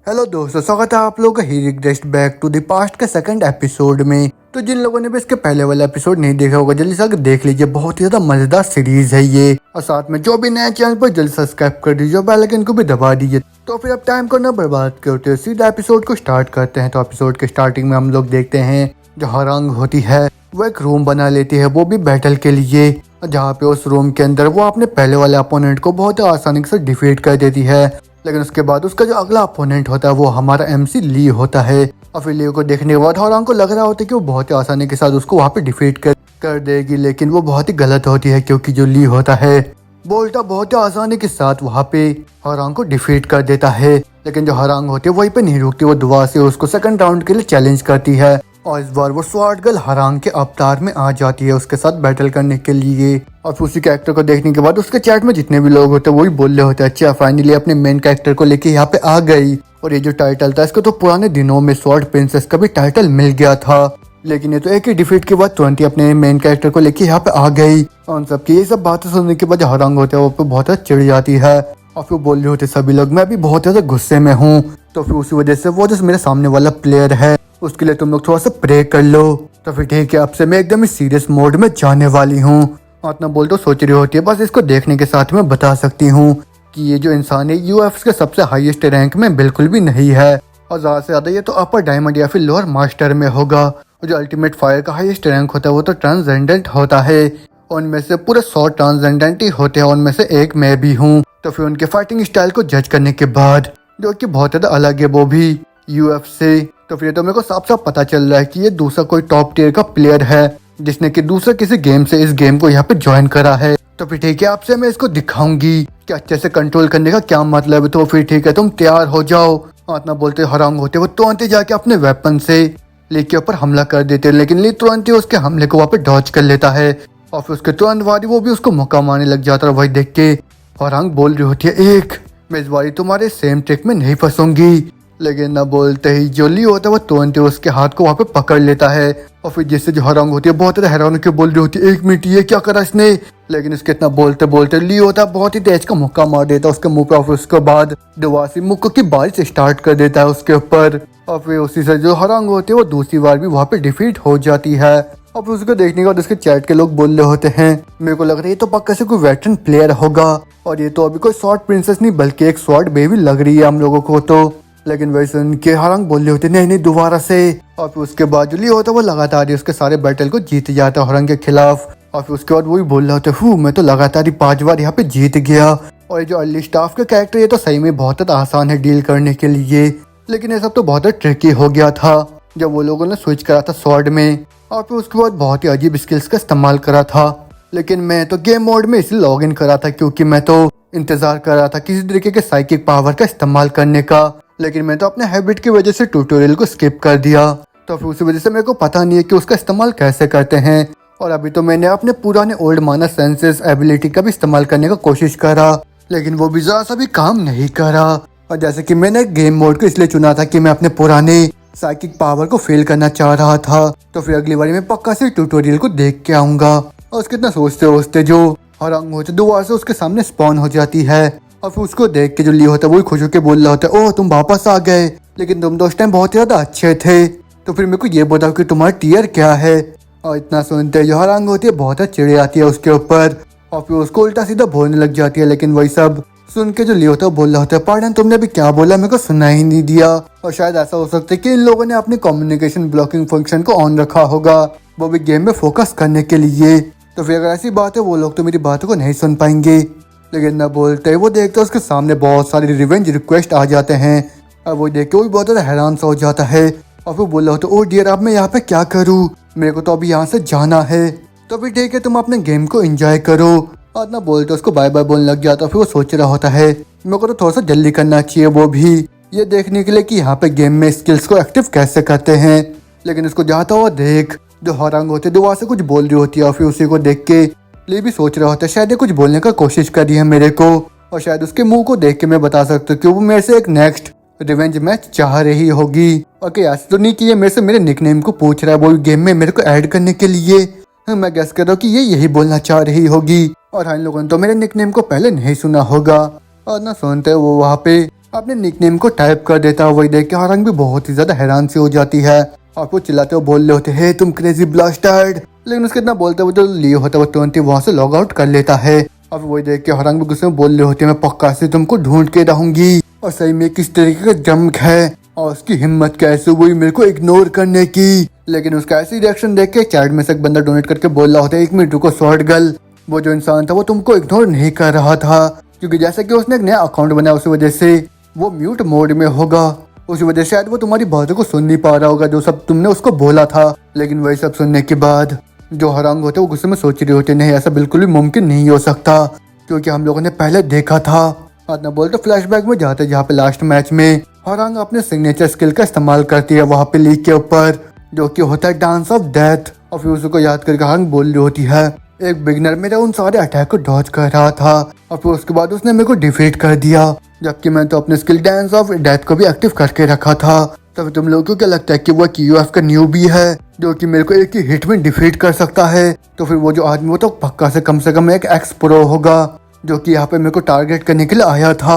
Hello दोस्तों, स्वागत है आप लोगों का ही request back to the past के सेकंड एपिसोड में। तो जिन लोगों ने भी इसके पहले वाला एपिसोड नहीं देखा होगा, जल्दी से आके देख लीजिए। बहुत ही ज्यादा मजेदार सीरीज है ये। और साथ में जो भी नया चैनल पर जल्दी सब्सक्राइब कर दीजिए, बेल आइकन को भी दबा दीजिए। तो फिर अब टाइम को ना बर्बाद करते हुए सीधा एपिसोड को स्टार्ट करते हैं। तो एपिसोड के स्टार्टिंग में हम लोग देखते हैं जो हरांग होती है वो एक रूम बना लेती है, वो भी बैटल के लिए, जहाँ पे उस रूम के अंदर वो अपने पहले वाले अपोनेंट को बहुत ही आसानी से डिफीट कर देती है। लेकिन उसके बाद उसका जो अगला अपोनेंट होता है वो हमारा MC ली होता है। और फिर ली को देखने के बाद हरांग को लग रहा होता है कि वो बहुत ही आसानी के साथ उसको वहाँ पे डिफीट कर देगी, लेकिन वो बहुत ही गलत होती है, क्योंकि जो ली होता है वो उल्टा बहुत ही आसानी के साथ वहाँ पे हरांग को डिफीट कर देता है। लेकिन जो हरांग होती है वहीं पे नहीं रुकती, वो दुआ से उसको सेकंड राउंड के लिए चैलेंज करती है। और इस बार वो स्वॉर्ड गर्ल हरांग के अवतार में आ जाती है उसके साथ बैटल करने के लिए। और फिर उसी कैरेक्टर को देखने के बाद उसके चैट में जितने भी लोग होते हैं वही बोल रहे होते हैं, अच्छा फाइनली अपने मेन कैरेक्टर को लेके यहाँ पे आ गई। और ये जो टाइटल था इसको तो पुराने दिनों में स्वॉर्ड प्रिंसेस का भी टाइटल मिल गया था, लेकिन ये तो एक ही डिफीट के बाद तुरंत ही अपने मेन कैरेक्टर को लेके यहाँ पे आ गई। और उन सबकी ये सब बातें सुनने के बाद जो हरांग होता है वो पे बहुत ज्यादा चिढ़ जाती है। और फिर बोल रहे होते सभी लोग, मैं भी बहुत ज्यादा गुस्से में हूँ। तो फिर उसी वजह से वो जो मेरे सामने वाला प्लेयर है उसके लिए तुम लोग थोड़ा सा प्रे कर लो। तो फिर ठीक है, अब से मैं एकदम ही सीरियस मोड में जाने वाली हूँ। इतना बोल तो सोच रही होती है, बस इसको देखने के साथ मैं बता सकती हूँ कि ये जो इंसान है UFs के सबसे हाईएस्ट रैंक में बिल्कुल भी नहीं है। और ज्यादा से ज्यादा ये तो अपर डायमंड या फिर लोअर मास्टर में होगा। और जो अल्टीमेट फायर का हाईएस्ट रैंक होता है वो तो ट्रांसजेंडेंट होता है। उनमें से पूरे 100 ट्रांसजेंडेंट ही होते हैं, उनमें से एक मैं भी हूँ। तो फिर उनके फाइटिंग स्टाइल को जज करने के बाद, जो कि बहुत ज्यादा अलग है वो भी UF से, तो फिर तो मेरे को साफ साफ पता चल रहा है कि ये दूसरा कोई टॉप टियर का प्लेयर है जिसने कि दूसरा किसी गेम से इस गेम को यहाँ पे ज्वाइन करा है। तो फिर ठीक है, आपसे मैं इसको दिखाऊंगी कि अच्छे से कंट्रोल करने का क्या मतलब है। तो फिर ठीक है, तुम तैयार हो जाओ। इतना बोलते हरांग होते वो तुरंत ही जाके अपने वेपन से ली के ऊपर हमला कर देते, लेकिन ली तुरंत ही उसके हमले को वहाँ पे डॉज कर लेता है। और फिर उसके तुरंत बाद वो भी उसको मौका मारने लग जाता है। वही देख के हरांग बोल रही होती है, एक मैं इस बारी तुम्हारे सेम ट्रिक में नहीं फंसूंगी। लेकिन न बोलते ही जो ली होता है वो तुरंत उसके हाथ को वहाँ पे पकड़ लेता है। और फिर जिससे जो हरांग होती है बहुत ज्यादा हैरान होकर बोल रही होती है, एक मिनट ये क्या करा इसने। लेकिन इसके इतना बोलते बोलते ली होता है बहुत ही तेज का मुक्का मार देता है उसके मुंह पे। और फिर उसके बाद दुवासी मुक्कों की बारिश स्टार्ट कर देता है उसके ऊपर। और फिर उसी से जो हरांग होती है वो दूसरी बार भी वहाँ पे डिफीट हो जाती है। और फिर उसको देखने के बाद उसके चैट के लोग बोल रहे होते हैं, मेरे को लग रहा है ये तो पक्का से कोई वेटरन प्लेयर होगा। और ये तो अभी कोई स्वॉर्ड प्रिंसेस नहीं बल्कि एक स्वॉर्ड बेबी लग रही है हम लोगों को। तो लेकिन वैसे उनके हरांग बोल रहे होते नहीं नहीं दोबारा से। और फिर उसके बाद जो ली होता है वो लगातार ही उसके सारे बैटल को जीत जाता है हरांग के खिलाफ। और फिर उसके बाद वही बोल रहे होते हूँ मैं तो लगातार ही 5 बार यहाँ पे जीत गया। और ये जो अर्ली स्टाफ के कैरेक्टर ये तो सही में बहुत ज्यादा आसान है डील करने के लिए, लेकिन ये सब तो बहुत ट्रिकी हो गया था जब वो लोगों ने स्विच करा था स्वॉर्ड में। और फिर उसके बाद बहुत ही अजीब स्किल्स का इस्तेमाल करा था। लेकिन मैं तो गेम मोड में इसलिए लॉग इन करा था क्योंकि मैं तो इंतजार कर रहा था किसी तरीके के साइकिक पावर का इस्तेमाल करने का। लेकिन मैं तो अपने हैबिट की वजह से ट्यूटोरियल को स्किप कर दिया। तो फिर उसी वजह से मेरे को पता नहीं है कि उसका इस्तेमाल कैसे करते हैं। और अभी तो मैंने अपने पुराने ओल्ड माना सेंसेस एबिलिटी का भी इस्तेमाल करने का कोशिश करा, लेकिन वो भी ज़रा सा भी काम नहीं करा। और जैसे कि मैंने गेम मोड को इसलिए चुना था कि मैं अपने पुराने साइकिक पावर को फेल करना चाह रहा था। तो फिर अगली बार मैं पक्का से ट्यूटोरियल को देख के आऊंगा। और उसके इतना सोचते सोचते जो हरांग होते दोबारा से उसके सामने स्पॉन हो जाती है। और फिर उसको देख के जो ली होता है वही खुश होकर बोल रहा होता है, ओह तुम वापस आ गए, लेकिन तुम तो उस टाइम बहुत ज्यादा अच्छे थे। तो फिर मेरे को ये बताओ कि तुम्हारा टीयर क्या है। और इतना सुनते जो हरांग होती है बहुत चिढ़ आती है उसके ऊपर। और फिर उसको उल्टा सीधा बोलने लग जाती है। लेकिन वही सब सुन के जो ली होता है बोल रहा होता है, पार्डन तुमने भी क्या बोला, मेरे को सुना ही नहीं दिया। और शायद ऐसा हो सकता है कि इन लोगों ने अपने कम्युनिकेशन ब्लॉकिंग फंक्शन को ऑन रखा होगा, वो भी गेम में फोकस करने के लिए। तो फिर अगर ऐसी बात है वो लोग तो मेरी बातों को नहीं सुन पाएंगे। लेकिन न बोलते वो देखते उसके सामने बहुत सारी रिवेंज रिक्वेस्ट आ जाते हैं। और वो देख के वो भी बहुत ज़्यादा हैरान सा हो जाता है। और फिर बोल रहा होता है, ओ डियर अब मैं यहाँ पे क्या करूँ, मेरे को तो अभी यहाँ से जाना है। तो फिर ठीक है तुम अपने गेम को एंजॉय करो। और ना बोलते उसको बाय बाय बोलने लग जाता है। फिर वो सोच रहा होता है मेरे को तो थोड़ा सा जल्दी करना चाहिए, वो भी ये देखने के लिए कि यहाँ पे गेम में स्किल्स को एक्टिव कैसे करते हैं। लेकिन उसको जाता हुआ देख जो हरांग होते दोबारा से कुछ बोल रही होती है। और फिर उसी को देख के ली भी सोच रहा होता है शायद ये कुछ बोलने का कोशिश कर रही है मेरे को। और शायद उसके मुंह को देख के मैं बता सकता हूँ कि वो मेरे से एक नेक्स्ट रिवेंज मैच चाह रही होगी। ओके ऐसे तो नहीं कि ये मेरे से मेरे निकनेम को पूछ रहा है वो गेम में मेरे को ऐड करने के लिए। मैं गेस कर रहा हूँ कि ये यही बोलना चाह रही होगी। और इन लोगों ने तो मेरे निकनेम को पहले नहीं सुना होगा। और ना सुनते वो वहाँ पे अपने निकनेम को टाइप कर देता है। वही देख के हरंग भी बहुत ही ज्यादा हैरान सी हो जाती है और वो चिल्लाते हुए बोल रहे होते हैं तुम क्रेजी ब्लास्टर्ड। लेकिन उसके इतना बोलते हुए जो लियो होता है वो तुरंत ही वहाँ से लॉग आउट कर लेता है। और वही देख के हरंग भी गुस्से में बोल रहे होते हैं मैं पक्का से तुमको ढूंढ के रहूंगी। और सही में किस तरीके का जंप है और उसकी हिम्मत कैसे हुई मेरे को इग्नोर करने की। लेकिन उसका ऐसी रिएक्शन देख के चैट में से एक बंदा डोनेट करके बोल रहा होता है 1 मिनट रुको शॉर्ट गर्ल, वो जो इंसान था वो तुमको इग्नोर नहीं कर रहा था क्योंकि जैसे कि उसने एक नया अकाउंट बनाया उसी वजह से वो म्यूट मोड में होगा। उसी वजह से शायद वो तुम्हारी बातों को सुन नहीं पा रहा होगा जो सब तुमने उसको बोला था। लेकिन वही सब सुनने के बाद जो हरंग होते वो गुस्से में सोच रहे होते नहीं ऐसा बिल्कुल भी मुमकिन नहीं हो सकता क्योंकि हम लोगों ने पहले देखा था। ना बोलते फ्लैशबैक में जाते जहाँ पे लास्ट मैच में हरंग अपने सिग्नेचर स्किल का इस्तेमाल करती है वहाँ पे लीग के ऊपर जो कि होता है डांस ऑफ डेथ। और फिर उसको याद करके हरंग बोल रही होती है एक बिगनर मेरा उन सारे अटैक को डॉज कर रहा था और फिर उसके बाद उसने मेरे को डिफीट कर दिया जबकि मैं तो अपने स्किल डांस ऑफ डेथ को भी एक्टिव करके रखा था। तो तुम लोगों को क्या लगता है कि वो QF का न्यूबी है जो कि मेरे को एक ही हिट में डिफीट कर सकता है? तो फिर वो जो आदमी वो तो पक्का से कम एक एक्स प्रो होगा जो कि यहाँ पे मेरे को टारगेट करने के लिए आया था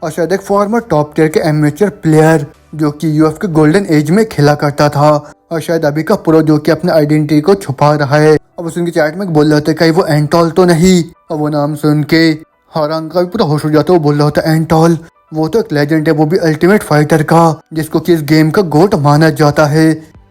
और शायद एक फॉर्मर टॉप टियर के एमेचर प्लेयर जो कि UF के गोल्डन एज में खेला करता था और शायद अभी का प्रो जो कि अपने आइडेंटिटी को छुपा रहा है। अब उनके चैट में बोल रहे होते कहीं वो एंटॉल तो नहीं। और वो नाम सुन के हरंग का भी पूरा होश हो जाता है। वो बोल रहा होता एंटॉल वो तो एक लेजेंड है वो भी अल्टीमेट फाइटर का जिसको कि इस गेम का गोट माना जाता है।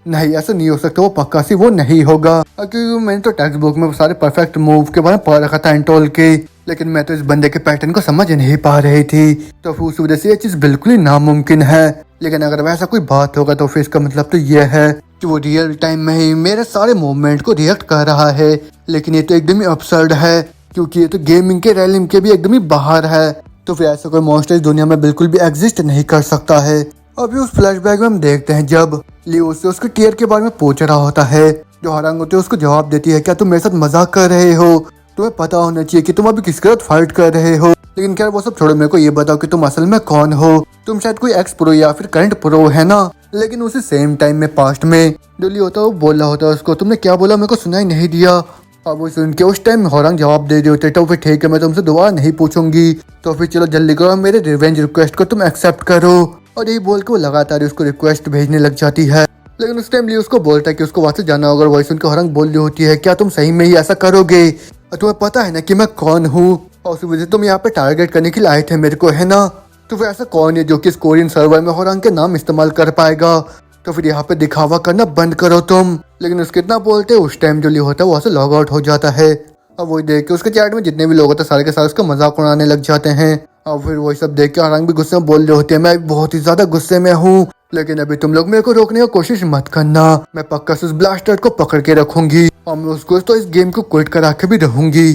नहीं ऐसा नहीं हो सकता वो पक्का सी वो नहीं होगा क्योंकि मैंने तो टेक्स्ट बुक में सारे परफेक्ट मूव के बारे में पढ़ रखा था एंटॉल के लेकिन मैं तो इस बंदे के पैटर्न को समझ नहीं पा रही थी। तो फिर उस वजह से ये चीज बिल्कुल ही नामुमकिन है। लेकिन अगर वैसा कोई बात होगा तो फिर इसका मतलब तो ये है कि वो रियल टाइम में ही मेरे सारे मूवमेंट को रिएक्ट कर रहा है। लेकिन ये तो एकदम ही अपसर्ड है क्योंकि ये तो गेमिंग के रैलिम के भी एकदम ही बाहर है। तो फिर ऐसा कोई मॉन्स्टर इस दुनिया में बिल्कुल भी एग्जिस्ट नहीं कर सकता है। अभी उस फ्लैशबैक में हम देखते हैं जब लियो से उसके टीयर के बारे में पूछ रहा होता है जो हरंग होती है उसको जवाब देती है क्या तुम मेरे साथ मजाक कर रहे हो? तुम्हें पता होना चाहिए कि तुम अभी किसके साथ फाइट कर रहे हो। लेकिन खैर वो सब छोड़ो मेरे को ये बताओ कि तुम असल में कौन हो? तुम शायद कोई एक्स प्रो या फिर करंट प्रो है ना? लेकिन उसी सेम टाइम में पास्ट में जो लियो होता है वो बोल रहा होता है उसको तुमने क्या बोला मेरे को सुनाई नहीं दिया। अब वो सुन के उस टाइम हरंग जवाब दे रहे होते तो फिर ठीक है मैं तुमसे दोबारा नहीं पूछूंगी। तो फिर चलो जल्दी करो मेरे रिवेंज रिक्वेस्ट को तुम एक्सेप्ट करो। और यही बोल के वो लगातार उसको रिक्वेस्ट भेजने लग जाती है। लेकिन उस टाइम लियो उसको बोलता है कि उसको वापस जाना होगा। वही सुन के हरंग बोल रही होती है क्या तुम सही में ही ऐसा करोगे? और तुम्हें पता है ना कि मैं कौन हूँ और उसी वजह से तुम यहाँ पे टारगेट करने के लिए आए थे मेरे को है ना? तो फिर ऐसा कौन है जो कि इस कोरियन सर्वर में हरंग के नाम इस्तेमाल कर पाएगा? तो फिर यहाँ पे दिखावा करना बंद करो तुम। लेकिन उसके इतना बोलते उस टाइम जो लियो होता है वहाँ से लॉग आउट हो जाता है। अब वही देख के उसके चैट में जितने भी लोग होते हैं सारे के सारे उसका मजाक उड़ाने लग जाते हैं। और फिर वही सब देख के हरंग भी गुस्से में बोल रहे होते हैं मैं बहुत ही ज्यादा गुस्से में हूँ लेकिन अभी तुम लोग मेरे को रोकने की कोशिश मत करना। मैं पक्का से उस ब्लास्टर को पकड़ के रखूंगी और मैं उसको तो इस गेम को क्विट करा के भी रहूंगी।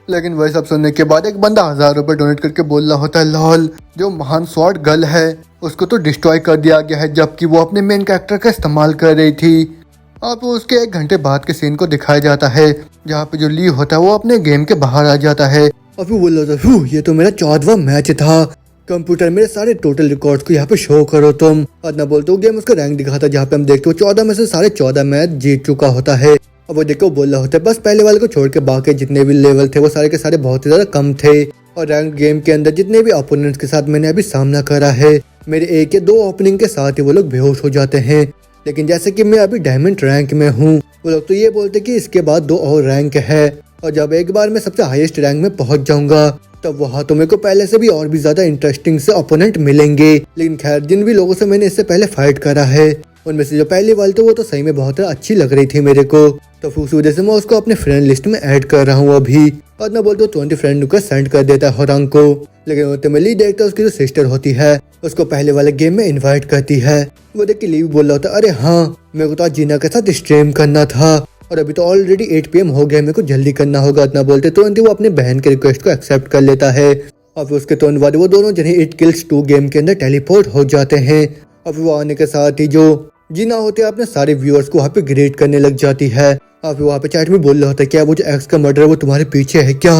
लेकिन वही सब सुनने के बाद एक बंदा 1000 रुपए डोनेट करके बोल रहा होता है लॉल जो महान स्वॉर्ड गर्ल है उसको तो डिस्ट्रॉय कर दिया गया है जबकि वो अपने मेन कैरेक्टर का इस्तेमाल कर रही थी। अब उसके 1 घंटे बाद के सीन को दिखाया जाता है जहाँ पे जो ली होता है वो अपने गेम के बाहर आ जाता है। और फिर बोल रहा था ये तो मेरा 14वां मैच था। कंप्यूटर मेरे सारे टोटल रिकॉर्ड्स को यहाँ पे शो करो तुम। और ना बोलते वो गेम उसका रैंक दिखाता जहाँ पे हम देखते हो 14 में से सारे 14 मैच जीत चुका होता है। और वो देखो बोल रहा होता है बस पहले वाले को छोड़ के बाकी जितने भी लेवल थे वो सारे के सारे बहुत ही ज्यादा कम थे और रैंक गेम के अंदर जितने भी ओपोनेंट्स के साथ मैंने अभी सामना करा है मेरे 1 या 2 ओपनिंग के साथ ही वो लोग बेहोश हो जाते हैं। लेकिन जैसे कि मैं अभी डायमंड रैंक में हूँ वो लोग तो ये बोलते कि इसके बाद 2 और रैंक है और जब एक बार मैं सबसे हाईएस्ट रैंक में पहुंच जाऊंगा तब वहाँ तो मेरे को पहले से भी और भी ज्यादा इंटरेस्टिंग से ओपोनेंट मिलेंगे। लेकिन खैर जिन भी लोगों से मैंने इससे पहले फाइट करा है उनमें से जो पहली वाली तो वो तो सही में बहुत अच्छी लग रही थी मेरे को। तो फिर उस वजह से मैं उसको अपने फ्रेंड लिस्ट में ऐड कर रहा हूँ अभी। और ना बोलते 20 फ्रेंड रिक्वेस्ट सेंड कर देता है हरंग को। लेकिन अल्टीमेटली देखता है उसकी जो सिस्टर होती है उसको पहले वाले गेम में इन्वाइट करती है। वो देख के लीव बोल रहा होता है अरे हाँ मेरे को तो आज जीना के साथ स्ट्रीम करना था और अभी तो ऑलरेडी 8 PM हो गया मेरे को जल्दी करना होगा। इतना बोलते तुरंत वो अपने बहन के रिक्वेस्ट को एक्सेप्ट कर लेता है और फिर उसके तुरंत बाद वो दोनों जने 8 kills 2 गेम के अंदर टेलीपोर्ट हो जाते हैं। और फिर वो आने के साथ ही जो जीना होते हैं अपने सारे व्यूअर्स को वहाँ पे ग्रेट करने लग जाती है। और फिर वहाँ पे चैट में बोल रहा होता है क्या वो जो एक्स का मर्डर है वो तुम्हारे पीछे है क्या?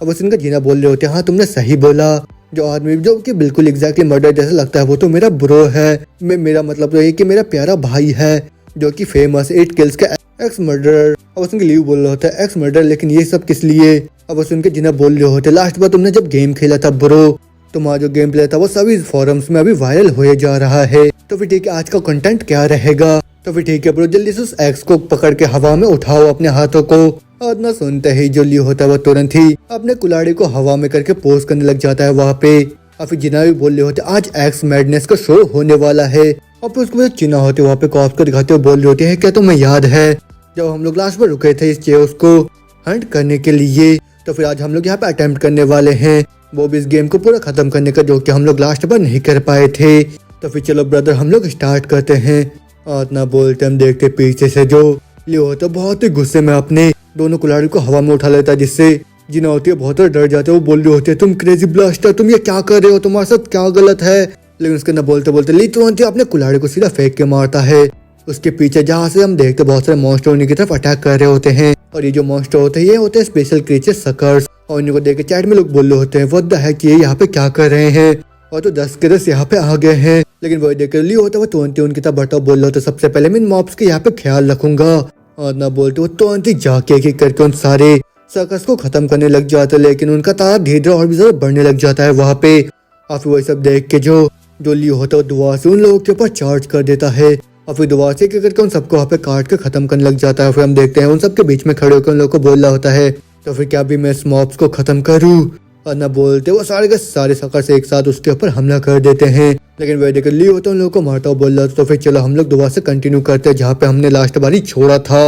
अब उस इनका जीना बोल रहे होते हैं हाँ तुमने सही बोला। जो आदमी जो कि बिल्कुल एग्जैक्टली मर्डर जैसा लगता है वो तो मेरा ब्रो है। मेरा मतलब तो ये कि मेरा प्यारा भाई है जो कि फेमस 8 kills का एक्स मर्डरर। अब उसके लीव बोल रहा होता है एक्स मर्डर लेकिन ये सब किस लिए? अब उस उनके जिना बोल रहे होते लास्ट बार तुमने जब गेम खेला था ब्रो तुम्हारा जो गेम प्ले था वो सभी फोरम्स में अभी वायरल हो जा रहा है। तो फिर ठीक है, आज का कंटेंट क्या रहेगा? तो फिर ठीक है ब्रो, जल्दी से उस एक्स को पकड़ के हवा में उठाओ अपने हाथों को। और ना सुनते ही जो लियो होता है वो तुरंत ही अपने कुल्हाड़ी को हवा में करके पोज करने लग जाता है वहाँ पे। और फिर जिना भी बोल रहे होते आज एक्स मैडनेस का शो होने वाला है। और फिर उसके बाद चिना होते वहाँ पे कॉप्स को दिखाते हुए बोल रहे होते हैं, क्या तुम्हें याद है जब हम लोग लास्ट पर रुके थे इस चेयर्स को हंट करने के लिए? तो फिर आज हम लोग यहाँ पे अटेम्प्ट करने वाले हैं वो भी इस गेम को पूरा खत्म करने का, जो कि हम लोग लास्ट पर नहीं कर पाए थे। तो फिर चलो ब्रदर हम लोग स्टार्ट करते हैं। और ना बोलते हम देखते पीछे से जो लियो होता है बहुत ही गुस्से में अपने दोनों कुल्हाड़ी को हवा में उठा लेता है, जिससे जिना होती है बहुत डर जाते हैं। वो बोल रहे होते हैं तुम क्रेजी ब्लास्टर, तुम ये क्या कर रहे हो, तुम्हारे साथ क्या गलत है? लेकिन उसके ना बोलते बोलते ली तुरंत अपने कुल्हाड़ी को सीधा फेंक के मारता है उसके पीछे, जहाँ से हम देखते बहुत सारे मॉन्स्टर उन्हीं की तरफ अटैक कर रहे होते हैं। और ये जो मॉन्स्टर होते हैं ये होते हैं स्पेशल क्रीचर सकर्स। और इनको देख के चैट में लोग बोल रहे होते हैं व्हाट द हेक, ये यहाँ पे क्या कर रहे हैं? और तो 10 के 10 यहाँ पे आ गए हैं। लेकिन वही देख कर लियो होता है वो तुरंत ही उनकी तरफ बढ़ता बोल रहे होते सबसे पहले मैं इन मॉब्स के यहाँ पे ख्याल रखूंगा। और ना बोलते वो तुरंत ही जाके एक करके उन सारे सर्कस को खत्म करने लग जाते, लेकिन उनका तारा धीरे धीरे और भी ज्यादा बढ़ने लग जाता है वहाँ पे। और फिर वही सब देख के जो लियो होता है दुआ से उन लोगों के ऊपर चार्ज कर देता है। और फिर दुआ से करके उन सबको वहाँ पे काट के खत्म करने लग जाता है। फिर हम देखते हैं उन सबके बीच में खड़े होकर उन लोगों को बोल रहा होता है तो फिर क्या भी मैं इस मॉब्स को खत्म करूँ? और ना बोलते वो सारे के सारे सकर्स एक साथ उसके ऊपर हमला कर देते हैं। लेकिन वही देखकर लियो होता है उन लोगों को मारता हुआ बोल रहा तो फिर चलो हम लोग दुआ से कंटिन्यू करते हैं जहाँ पे हमने लास्ट बारी छोड़ा था।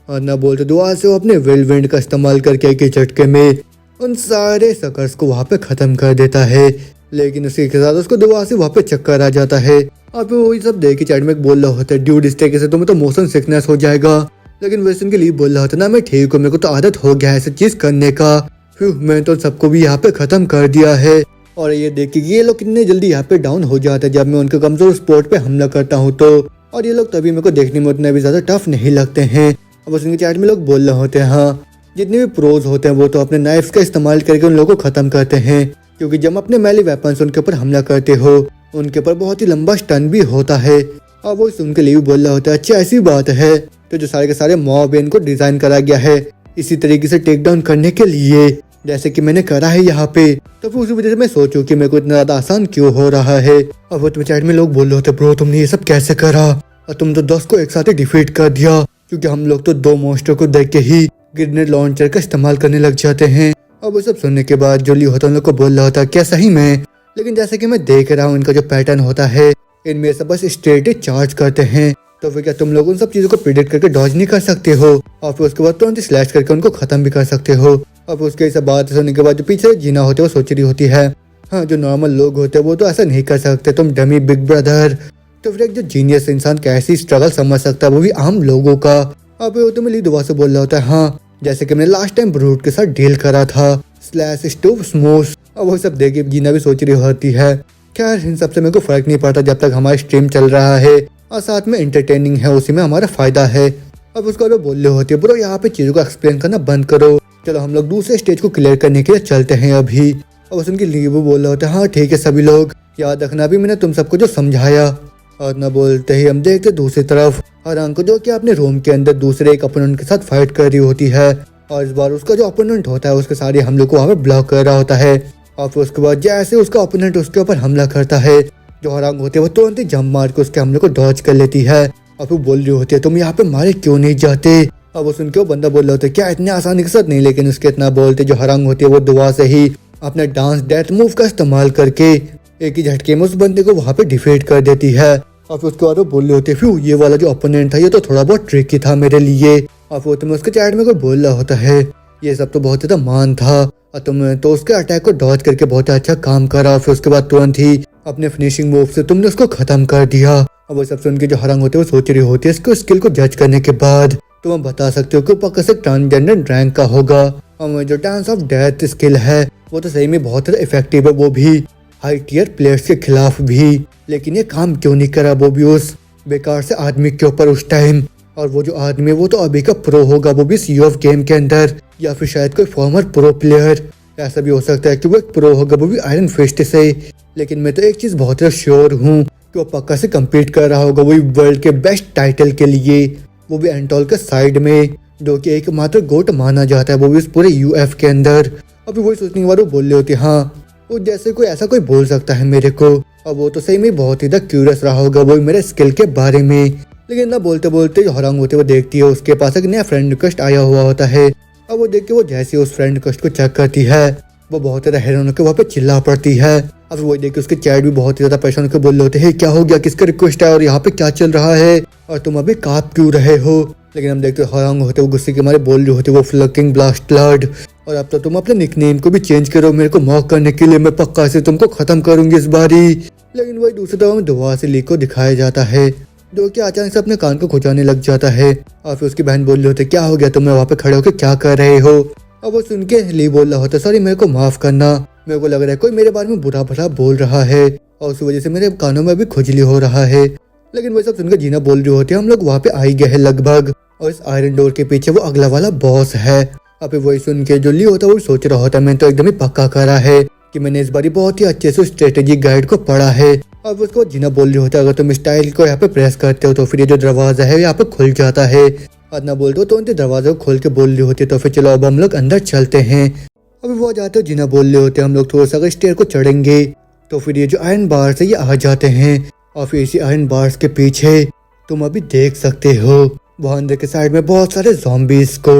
और ना बोलते दुआ से वो अपने विंड का इस्तेमाल करके एक ही झटके में उन सारे सकर्स को वहाँ पे खत्म कर देता है। लेकिन उसी के साथ उसको दुआ से वहाँ पे चक्कर आ जाता है। और फिर वही सब देख के चैट में बोल रहा होता है ड्यूड इस तरीके से तुम्हें तो मोशन सिकनेस हो जाएगा। लेकिन वैसे उनके लिए बोल रहा होता ना मैं ठीक हूँ, मेरे को तो आदत हो गया है ऐसी चीज करने का। फिर मैंने तो सबको भी यहाँ पे खत्म कर दिया है। और ये देखिए ये लोग कितने जल्दी यहाँ पे डाउन हो जाते हैं जब मैं उनके कमजोर स्पॉट पे हमला करता हूँ तो। और ये लोग तभी मेरे को देखने में उतने भी ज्यादा टफ नहीं लगते हैं। अब उनके चैट में लोग बोल रहे होते हैं हाँ जितने भी प्रोज होते हैं वो तो अपने नाइफ्स का इस्तेमाल करके उन लोगों को खत्म करते हैं, क्योंकि जब अपने मैली वेपन्स उनके ऊपर हमला करते हो उनके ऊपर बहुत ही लंबा स्टन भी होता है। और वो उनके लिए बोल रहा होता है अच्छा ऐसी बात है, तो जो सारे के सारे मॉब इनको डिजाइन करा गया है इसी तरीके से टेक डाउन करने के लिए जैसे कि मैंने करा है यहाँ पे। तो फिर उसी वजह से मैं सोचूं कि मेरे को इतना ज्यादा आसान क्यों हो रहा है। और वो तुम्हें चैट में लोग बोल रहे होते ब्रो तुमने ये सब कैसे करा, और तुम तो 10 को एक साथ ही डिफीट कर दिया, क्योंकि हम लोग तो 2 मॉन्स्टर को देख के ही ग्रेनेड लॉन्चर का इस्तेमाल करने लग जाते हैं। और वो सब सुनने के बाद जो लियो होता है उन लोग को बोल रहा होता क्या सही में? लेकिन जैसे कि मैं देख रहा हूँ इनका जो पैटर्न होता है इनमें से बस स्ट्रेट ही चार्ज करते हैं, तो फिर क्या तुम लोग उन सब चीजों को प्रिडिक्ट करके डॉज नहीं कर सकते हो? और फिर उसके बाद तुरंत स्लैश करके उनको खत्म भी कर सकते हो। और फिर उसके सब बात सुनने के बाद जो पीछे जीना होते है वो सोच रही होती है हाँ जो नॉर्मल लोग होते हैं वो तो ऐसा नहीं कर सकते, तुम डमी बिग ब्रदर। तो फिर एक जो जीनियस इंसान कैसी स्ट्रगल समझ सकता है वो भी आम लोगों का। और फिर वो तुम्हें ली दुआ से बोल रहा होता है हाँ जैसे कि मैंने लास्ट टाइम ब्रूट के साथ डील करा था स्लैश स्टोव स्मोश। और वो सब देख के जीना भी सोच रही होती है खैर इन सबसे मेरे को फर्क नहीं पड़ता जब तक हमारा स्ट्रीम चल रहा है और साथ में एंटरटेनिंग है उसी में हमारा फायदा है। अब उसको वो बोल रहे होते ब्रो यहाँ पे चीजों को एक्सप्लेन करना बंद करो, चलो हम लोग दूसरे स्टेज को क्लियर करने के लिए चलते हैं अभी। और उस उनकी लीव बोल रहे होते हाँ ठीक है सभी लोग याद रखना भी मैंने तुम सबको जो समझाया। और न बोलते ही हम देखते दूसरी तरफ हरान को जो कि अपने रूम के अंदर दूसरे एक अपोनेंट के साथ फाइट कर रही होती है। और इस बार उसका जो अपोनेंट होता है उसके सारे हमलों को वहाँ पे ब्लॉक कर रहा होता है। और फिर उसके बाद जैसे उसका ओपोनेंट उसके ऊपर हमला करता है जो हरांग होती है वो तुरंत ही जंप मार के उसके हमले को डॉज कर लेती है। और फिर बोल रही होती है तुम यहाँ पे मारे क्यों नहीं जाते। अब वो सुन के वो बंदा बोल रहा होता है क्या इतने आसानी के साथ नहीं, लेकिन उसके इतना बोलते जो हरांग होती है वो दुआ से ही अपने डांस डेथ मूव का इस्तेमाल करके एक ही झटके में उस बंदे को वहाँ पे डिफीट कर देती है। और फिर उसके बाद वो बोल रहे होते फिर ये वाला जो ओपोनेंट था ये तो थोड़ा बहुत ट्रिकी था मेरे लिए। और फिर तुम्हें उसके चैट में कोई बोल रहा होता है ये सब तो बहुत ज्यादा मान था और तुमने तो उसके अटैक को डॉज करके बहुत अच्छा काम करा। फिर उसके बाद तुरंत ही अपने फिनिशिंग मूव से तुमने उसको खत्म कर दिया। और वो सब सुन के जो हरंग होते हैं वो सोच रही होती है इसको स्किल को जज करने के बाद तुम बता सकते हो कि पक्का से ट्रांसजेंडर रैंक का होगा। और जो डांस ऑफ डेथ स्किल है वो तो सही में बहुत ज्यादा इफेक्टिव है, वो भी हाई टियर प्लेयर्स के खिलाफ भी। लेकिन ये काम क्यों नहीं करा वो भी उस बेकार से आदमी के ऊपर उस टाइम। और वो जो आदमी वो तो अभी का प्रो होगा, वो भी सी ऑफ गेम के अंदर, या फिर शायद कोई फॉर्मर प्रो प्लेयर। ऐसा भी हो सकता है कि वो एक प्रो होगा, वो भी आयरन फिस्ट से। लेकिन मैं तो एक चीज बहुत ज्यादा श्योर हूँ कि वो पक्का से कम्पीट कर रहा होगा, वही वर्ल्ड के बेस्ट टाइटल के लिए, वो भी एंटोल के साइड में, जो कि एकमात्र गोट माना जाता है, वो भी इस पूरे यूएफ के अंदर। अभी वही सोचने के बाद वो बोल रहे होते हाँ वो जैसे कोई ऐसा कोई बोल सकता है मेरे को। अब वो तो सही में बहुत ही क्यूरियस रहा होगा वो मेरे स्किल के बारे में। लेकिन ना बोलते बोलते जो हैरान होते वो देखती है उसके पास एक नया फ्रेंड रिक्वेस्ट आया हुआ होता है। अब वो देख के वो जैसे उस फ्रेंड रिक्वेस्ट को चेक करती है वो बहुत ज्यादा हैरान होकर वहाँ पे चिल्ला पड़ती है। अब वो देख के उसके चैट भी बहुत ही ज्यादा परेशान होकर बोल रहे होते हैं क्या हो गया, किसका रिक्वेस्ट है और यहाँ पे क्या चल रहा है और तुम अभी कांप क्यों रहे हो। लेकिन हम देखते हैरान होते वो गुस्से के मारे बोल रहे होते वो फ्लकिंग ब्लास्ट लर्ड, और अब तो तुम अपने निकनेम को भी चेंज करो मेरे को मॉक करने के लिए, मैं पक्का से तुमको खत्म करूंगी इस बारी। लेकिन वही दूसरी तरफ में दुआ से ली को दिखाया जाता है जो कि अचानक से अपने कान को खुजाने लग जाता है। और फिर उसकी बहन बोल रही होती क्या हो गया, तुम वहाँ पे खड़े होकर क्या कर रहे हो। अब वो सुन के ली बोल रहा होता सॉरी मेरे को माफ करना, मेरे को लग रहा है कोई मेरे बारे में बुरा भला बोल रहा है और उस वजह से मेरे कानों में अभी खुजली हो रहा है। लेकिन वो सब सुनकर जीना बोल रही होती है हम लोग वहाँ पे आई गए हैं लगभग, और इस आयरन डोर के पीछे वो अगला वाला बॉस है। अब वही सुन के जो ली होता है वो सोच रहा होता मैंने तो एकदम ही पक्का करा है कि मैंने इस बारी बहुत ही अच्छे से स्ट्रेटेजिक गाइड को पढ़ा है। अब उसको जीना बोल रही होता है अगर तुम स्टाइल को यहाँ पे प्रेस करते हो तो फिर ये जो दरवाजा है यहाँ पे खुल जाता है, और ना बोलते हो तो उनके दरवाजे को खोल के बोल रही होती है तो फिर चलो अब हम लोग अंदर चलते हैं। अभी वो जाते हो जीना बोल रहे होते हैं हम लोग थोड़ा सा अगर स्टेयर को चढ़ेंगे तो फिर ये जो आयरन बार्स है ये आ जाते हैं, और फिर इसी आयरन बार्स के पीछे तुम अभी देख सकते हो वहाँ अंदर के साइड में बहुत सारे ज़ॉम्बीज को,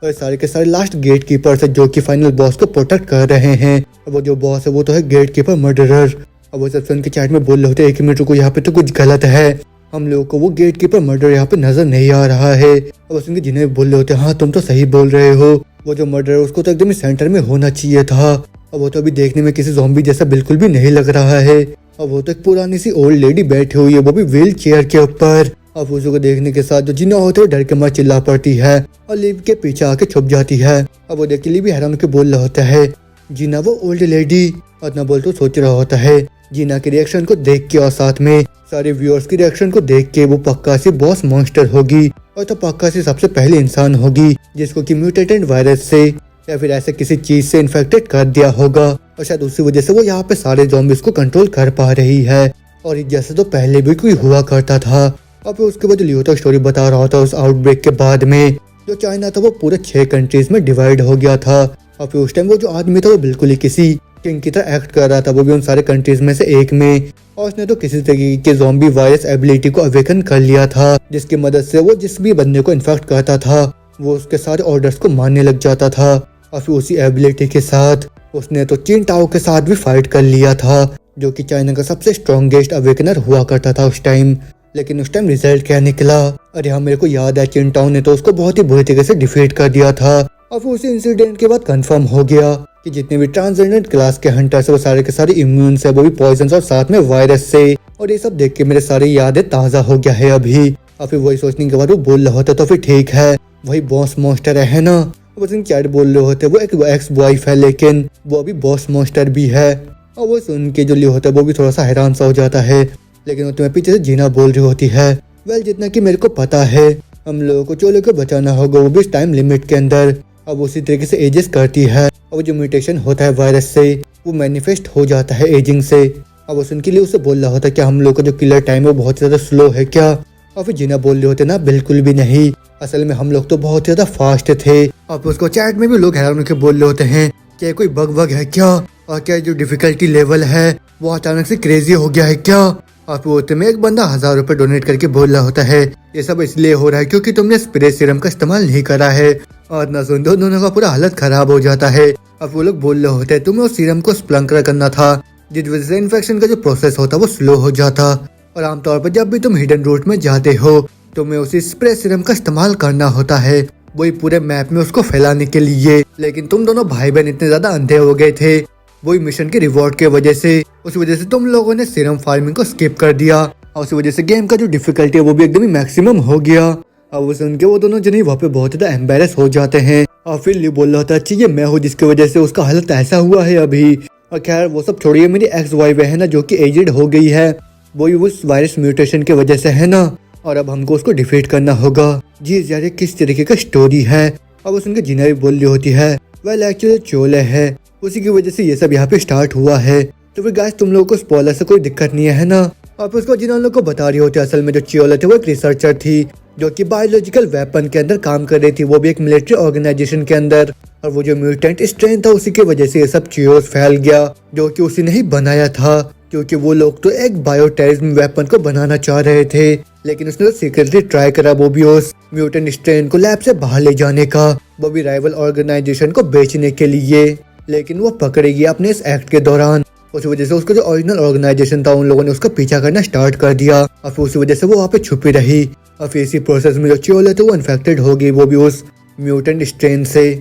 और सारे के सारे लास्ट गेट कीपर्स है जो कि फाइनल बॉस को प्रोटेक्ट कर रहे हैं। अब वो जो बॉस है वो तो है गेट कीपर मर्डरर। अब वो सब सुन के चैट में बोल रहे होते 1 मिनट रुको यहाँ पे तो कुछ गलत है, हम लोगों को वो गेट कीपर मर्डर यहाँ पे नजर नहीं आ रहा है। अब उस जिन्हें बोल रहे होते हाँ तुम तो सही बोल रहे हो, वो जो मर्डर है उसको तो एकदम सेंटर में होना चाहिए था, और वो तो अभी देखने में किसी ज़ॉम्बी जैसा बिल्कुल भी नहीं लग रहा है। और वो तो एक पुरानी सी ओल्ड लेडी बैठी हुई है वो भी व्हील चेयर के ऊपर। अब उसको देखने के साथ जो जिन्ना होते है डर के मार चिल्ला पड़ती है और लिव के पीछे आके छुप जाती है। अब वो देख के लिव भी हैरान होकर बोल रहा होता है जीना वो ओल्ड लेडी, और ना बोल तो सोच रहा होता है जीना के रिएक्शन को देख के और साथ में सारे व्यूअर्स की रिएक्शन को देख के वो पक्का से बॉस मॉन्स्टर होगी, और तो पक्का से सबसे पहले इंसान होगी जिसको कि म्यूटेटेड वायरस से या फिर ऐसे किसी चीज से इन्फेक्टेड कर दिया होगा, और शायद उसी वजह से वो यहाँ पे सारे ज़ॉम्बीज को कंट्रोल कर पा रही है। और जैसे तो पहले भी कोई हुआ करता था। और फिर उसके बाद लियो तो स्टोरी बता रहा था उस आउटब्रेक के बाद में जो चाइना था वो पूरे 6 कंट्रीज में डिवाइड हो गया था, और फिर उस टाइम वो जो आदमी था वो बिल्कुल ही किसी किंग की तरह एक्ट कर रहा था, वो भी उन सारे कंट्रीज में से एक में, और उसने तो किसी तरीके के ज़ॉम्बी वायरस एबिलिटी को अवेकन कर लिया था जिसकी मदद से वो जिस भी बंदे को इन्फेक्ट करता था वो उसके सारे ऑर्डर्स को मानने लग जाता था। और फिर उसी एबिलिटी के साथ उसने तो चीन टाओ के साथ भी फाइट कर लिया था जो कि चाइना का सबसे स्ट्रॉन्गेस्ट अवेकनर हुआ करता था उस टाइम। लेकिन उस टाइम रिजल्ट क्या निकला, अरे हाँ मेरे को याद है चिन टाओ ने तो उसको बहुत ही बुरी तरीके से डिफीट कर दिया था। और फिर उसी इंसिडेंट के बाद कंफर्म हो गया कि जितने भी ट्रांसजेंडर क्लास के हंटर्स है वो सारे के सारे इम्यून है, वो भी पॉइजन और साथ में वायरस से, और ये सब देख के मेरे सारी यादें ताज़ा हो गया है अभी। और फिर वही सोचने के बाद वो बोल रहा होता तो फिर ठीक है वही बॉस मॉन्स्टर है ना, बस चैट बोल रहे होते वो एक एक्स वाइफ है लेकिन वो अभी बॉस मॉन्स्टर भी है। और वो सुन के जो लियो होता है वो भी थोड़ा सा हैरान सा हो जाता है, लेकिन वो तुम्हें पीछे से जीना बोल रही होती है वेल जितना कि मेरे को पता है हम लोगों को चोले को बचाना होगा वो भी इस टाइम लिमिट के अंदर। अब उसी तरीके से एजेस करती है और जो म्यूटेशन होता है वायरस से वो मैनिफेस्ट हो जाता है एजिंग से। अब वो सुन के लिए उसे बोल रहा होता है क्या हम लोग का जो किलर टाइम है वो बहुत ज्यादा स्लो है क्या। और फिर जीना बोल रहे होते ना बिल्कुल भी नहीं, असल में हम लोग तो बहुत ज्यादा फास्ट थे। और उसको चैट में भी लोग हैरान होकर बोल रहे होते हैं क्या कोई बग वग है क्या, और क्या जो डिफिकल्टी लेवल है वो अचानक से क्रेजी हो गया है क्या। और फिर होते में एक बंदा 1000 रुपए डोनेट करके बोल रहा होता है ये सब इसलिए हो रहा है क्योंकि तुमने स्प्रे सीरम का इस्तेमाल नहीं करा है, और ना सुन दो दोनों का पूरा हालत खराब हो जाता है। अब वो लोग बोल रहे होते हैं तुम्हें उस सीरम को स्प्लंकर करना था जिस वजह से इन्फेक्शन का जो प्रोसेस होता वो स्लो हो जाता, और आमतौर पर जब भी तुम हिडन रूट में जाते हो तुम्हें उसी स्प्रे सीरम का इस्तेमाल करना होता है वही पूरे मैप में उसको फैलाने के लिए। लेकिन तुम दोनों भाई बहन इतने ज्यादा अंधे हो गए थे वही मिशन के रिवॉर्ड के वजह से, उस वजह से तुम लोगों ने सीरम फार्मिंग को स्किप कर दिया, और उस वजह से गेम का जो डिफिकल्टी है वो भी एकदम ही मैक्सिमम हो गया। अब वो सुन के वो दोनों जने वहाँ पे बहुत ज्यादा एम्बेरस हो जाते हैं, और फिर लियो बोल रहा था अच्छी ये मैं हूँ जिसकी वजह से उसका हालत ऐसा हुआ है अभी। और खैर वो सब छोड़िए, मेरी एक्स वाइफ है ना जो कि एजेड हो गई है वही उस वायरस म्यूटेशन की वजह से है ना, और अब हमको उसको डिफीट करना होगा। जी यार किस तरीके का स्टोरी है। अब उसके जीना भी बोल रही होती है वेल एक्चुअली चोले है उसी की वजह से ये सब यहाँ पे स्टार्ट हुआ है, तो फिर गाइस तुम लोगों को स्पॉइलर से कोई दिक्कत नहीं है ना। और फिर उसको जिन लोगों को बता रही होती है असल में जो चियोले थे वो एक रिसर्चर थी जो कि बायोलॉजिकल वेपन के अंदर काम कर रही थी, वो भी एक मिलिट्री ऑर्गेनाइजेशन के अंदर। और वो जो म्यूटेंट स्ट्रेन था उसी की वजह से ये सब चियोस फैल गया, जो कि उसी ने ही बनाया था, क्योंकि वो लोग तो एक बायोटेररिज्म वेपन को बनाना चाह रहे थे। लेकिन उसने तो सीक्रेटली ट्राई करा वो भी उस म्यूटेंट स्ट्रेन को लैब से बाहर ले जाने का, वो भी राइवल ऑर्गेनाइजेशन को बेचने के लिए। लेकिन वो पकड़ी गई अपने इस एक्ट के दौरान। उस वजह से उसका जो ओरिजिनल ऑर्गेनाइजेशन था उन लोगों ने उसका पीछा करना स्टार्ट कर दिया, और फिर उसी वजह से वो वहाँ पे छुपी रही। और फिर इसी प्रोसेस में जो चियोल है तो वो इन्फेक्टेड हो गई, वो भी उस म्यूटेंट स्ट्रेन से।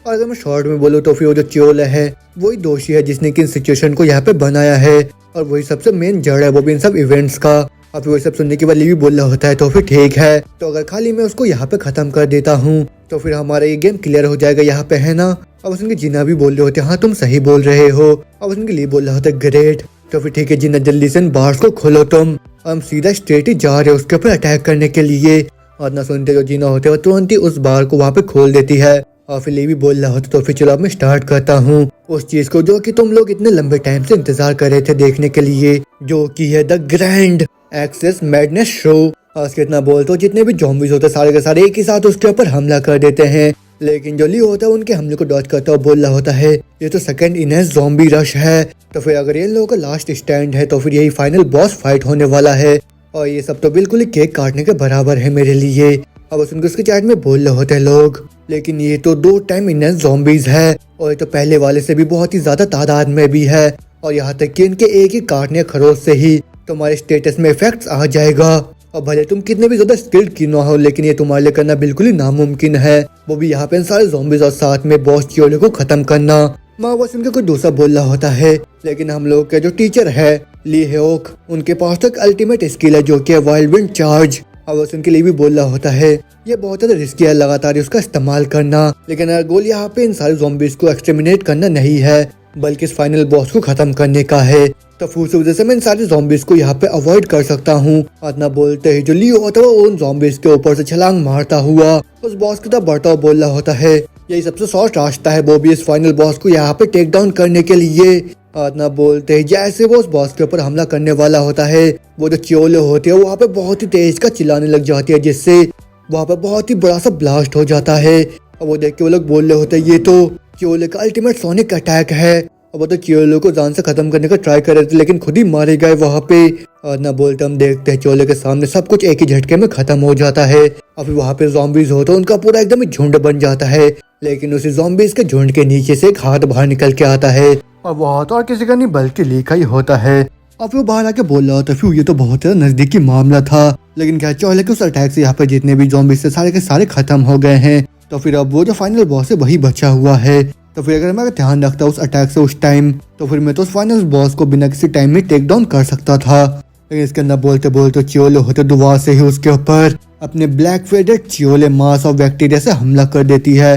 और अगर मैं शॉर्ट में बोलूँ तो फिर वो जो चियोल है वही दोषी है जिसने कि इन सिचुएशन को यहाँ पे बनाया है, और वही सबसे मेन जड़ है वो भी इन सब इवेंट्स का। और फिर वही सब सुनने के बाद भी बोल रहा होता है तो फिर ठीक है, तो अगर खाली मैं उसको यहाँ पे खत्म कर देता हूँ तो फिर हमारा ये गेम क्लियर हो जाएगा यहाँ पे, है ना। अब उसके जीना भी बोल रहे होते हैं हाँ तुम सही बोल रहे हो। अब उसके लिए बोल रहा होता है ग्रेट, तो फिर ठीक है जीना जल्दी से इन बार्स को खोलो तुम। हम सीधा स्ट्रेट ही जा रहे हैं उसके ऊपर अटैक करने के लिए। और ना सुनते जो जीना होते हैं तुरंत ही उस बार को वहाँ पे खोल देती है। और फिर ये भी बोल रहा होता तो फिर चलो अब मैं स्टार्ट करता हूँ उस चीज को जो कि तुम लोग इतने लंबे टाइम से इंतजार कर रहे थे देखने के लिए, जो कि है the grand excess madness show. और कितना बोलते हो जितने भी ज़ॉम्बीज होते हैं सारे के सारे एक ही साथ उसके ऊपर हमला कर देते हैं। लेकिन जो ली होता है उनके हमले को डॉज करता हुआ बोल रहा होता है ये तो सेकंड इनहेंस ज़ॉम्बी रश है, तो फिर अगर इन लोगों का लास्ट स्टैंड है तो फिर यही फाइनल बॉस फाइट होने वाला है। और ये सब तो बिल्कुल ही केक काटने के बराबर है मेरे लिए। अब उनके उसके चैट में बोल रहे होते हैं लोग, लेकिन ये तो 2 टाइम इनहेंस ज़ॉम्बीज है, और ये तो पहले वाले से भी बहुत ही ज्यादा तादाद में भी है, और यहाँ तक कि इनके एक ही काटने खरोच से ही तुम्हारे स्टेटस में इफेक्ट्स आ जाएगा। और भले तुम कितने भी ज्यादा स्किल्ड क्यों ना हो, लेकिन ये तुम्हारे लिए करना बिल्कुल ही नामुमकिन है, वो भी यहाँ पे इन सारे ज़ॉम्बीज और साथ में बॉस चियोले को खत्म करना। माँ बस उनके कोई दूसरा बोल रहा होता है, लेकिन हम लोग के जो टीचर है ली हेओक उनके पास तो एक अल्टीमेट स्किल है जो कि है वाइल्ड विंड चार्ज। अब बस उनके लिए भी बोल रहा होता है ये बहुत ज्यादा रिस्की है लगातार उसका इस्तेमाल करना, लेकिन अगर गोल यहाँ पे इन सारे ज़ॉम्बीज को एक्सटरमिनेट करना नहीं है बल्कि इस फाइनल बॉस को खत्म करने का है, तो फिर उस वजह से मैं इन सारे ज़ॉम्बीज को यहाँ पे अवॉइड कर सकता हूँ। इतना बोलते ही जो लियो होता है वो उन ज़ॉम्बीज के ऊपर से छलांग मारता हुआ उस बॉस की तरफ बढ़ता हुआ बोल रहा होता है यही सबसे शॉर्ट रास्ता है वो भी इस फाइनल बॉस को यहाँ पे टेक डाउन करने के लिए। इतना बोलते ही जैसे वो उस बॉस के ऊपर हमला करने वाला होता है वो जो चियोले होती है वहाँ पे बहुत ही तेज का चिल्लाने लग जाती है, जिससे वहाँ पे बहुत ही बड़ा सा ब्लास्ट हो जाता है। और वो देख के वो लोग बोल रहे होते हैं ये तो चियोले का अल्टीमेट सोनिक अटैक है। और वो तो चियोले को जान से खत्म करने का ट्राई कर रहे थे लेकिन खुद ही मारे गए वहाँ पे। और ना बोलते हम देखते हैं चियोले के सामने सब कुछ एक ही झटके में खत्म हो जाता है। और फिर वहाँ पे ज़ॉम्बीज होते हैं उनका पूरा एकदम ही झुंड बन जाता है, लेकिन उसी ज़ॉम्बीज के झुंड के नीचे से एक हाथ बाहर निकल के आता है, और वो हाथ और किसी का नहीं बल्कि लीका ही होता है। और फिर बाहर आके बोल रहा होता है फिर ये तो बहुत ज्यादा नजदीकी मामला था, लेकिन क्या चियोले के उस अटैक से यहाँ पे जितने भी ज़ॉम्बीज थे सारे के सारे खत्म हो गए हैं। तो फिर अब वो जो फाइनल बॉस है वही बचा हुआ है। तो फिर अगर मैं ध्यान रखता उस अटैक से उस टाइम तो फिर मैं तो उस फाइनल बॉस को बिना किसी टाइम में टेक डाउन कर सकता था, लेकिन इसके अंदर बोलते बोलते चियोले होते दुआ से ही उसके ऊपर अपने ब्लैक फेडेड चियोले मास और बैक्टीरिया से हमला कर देती है।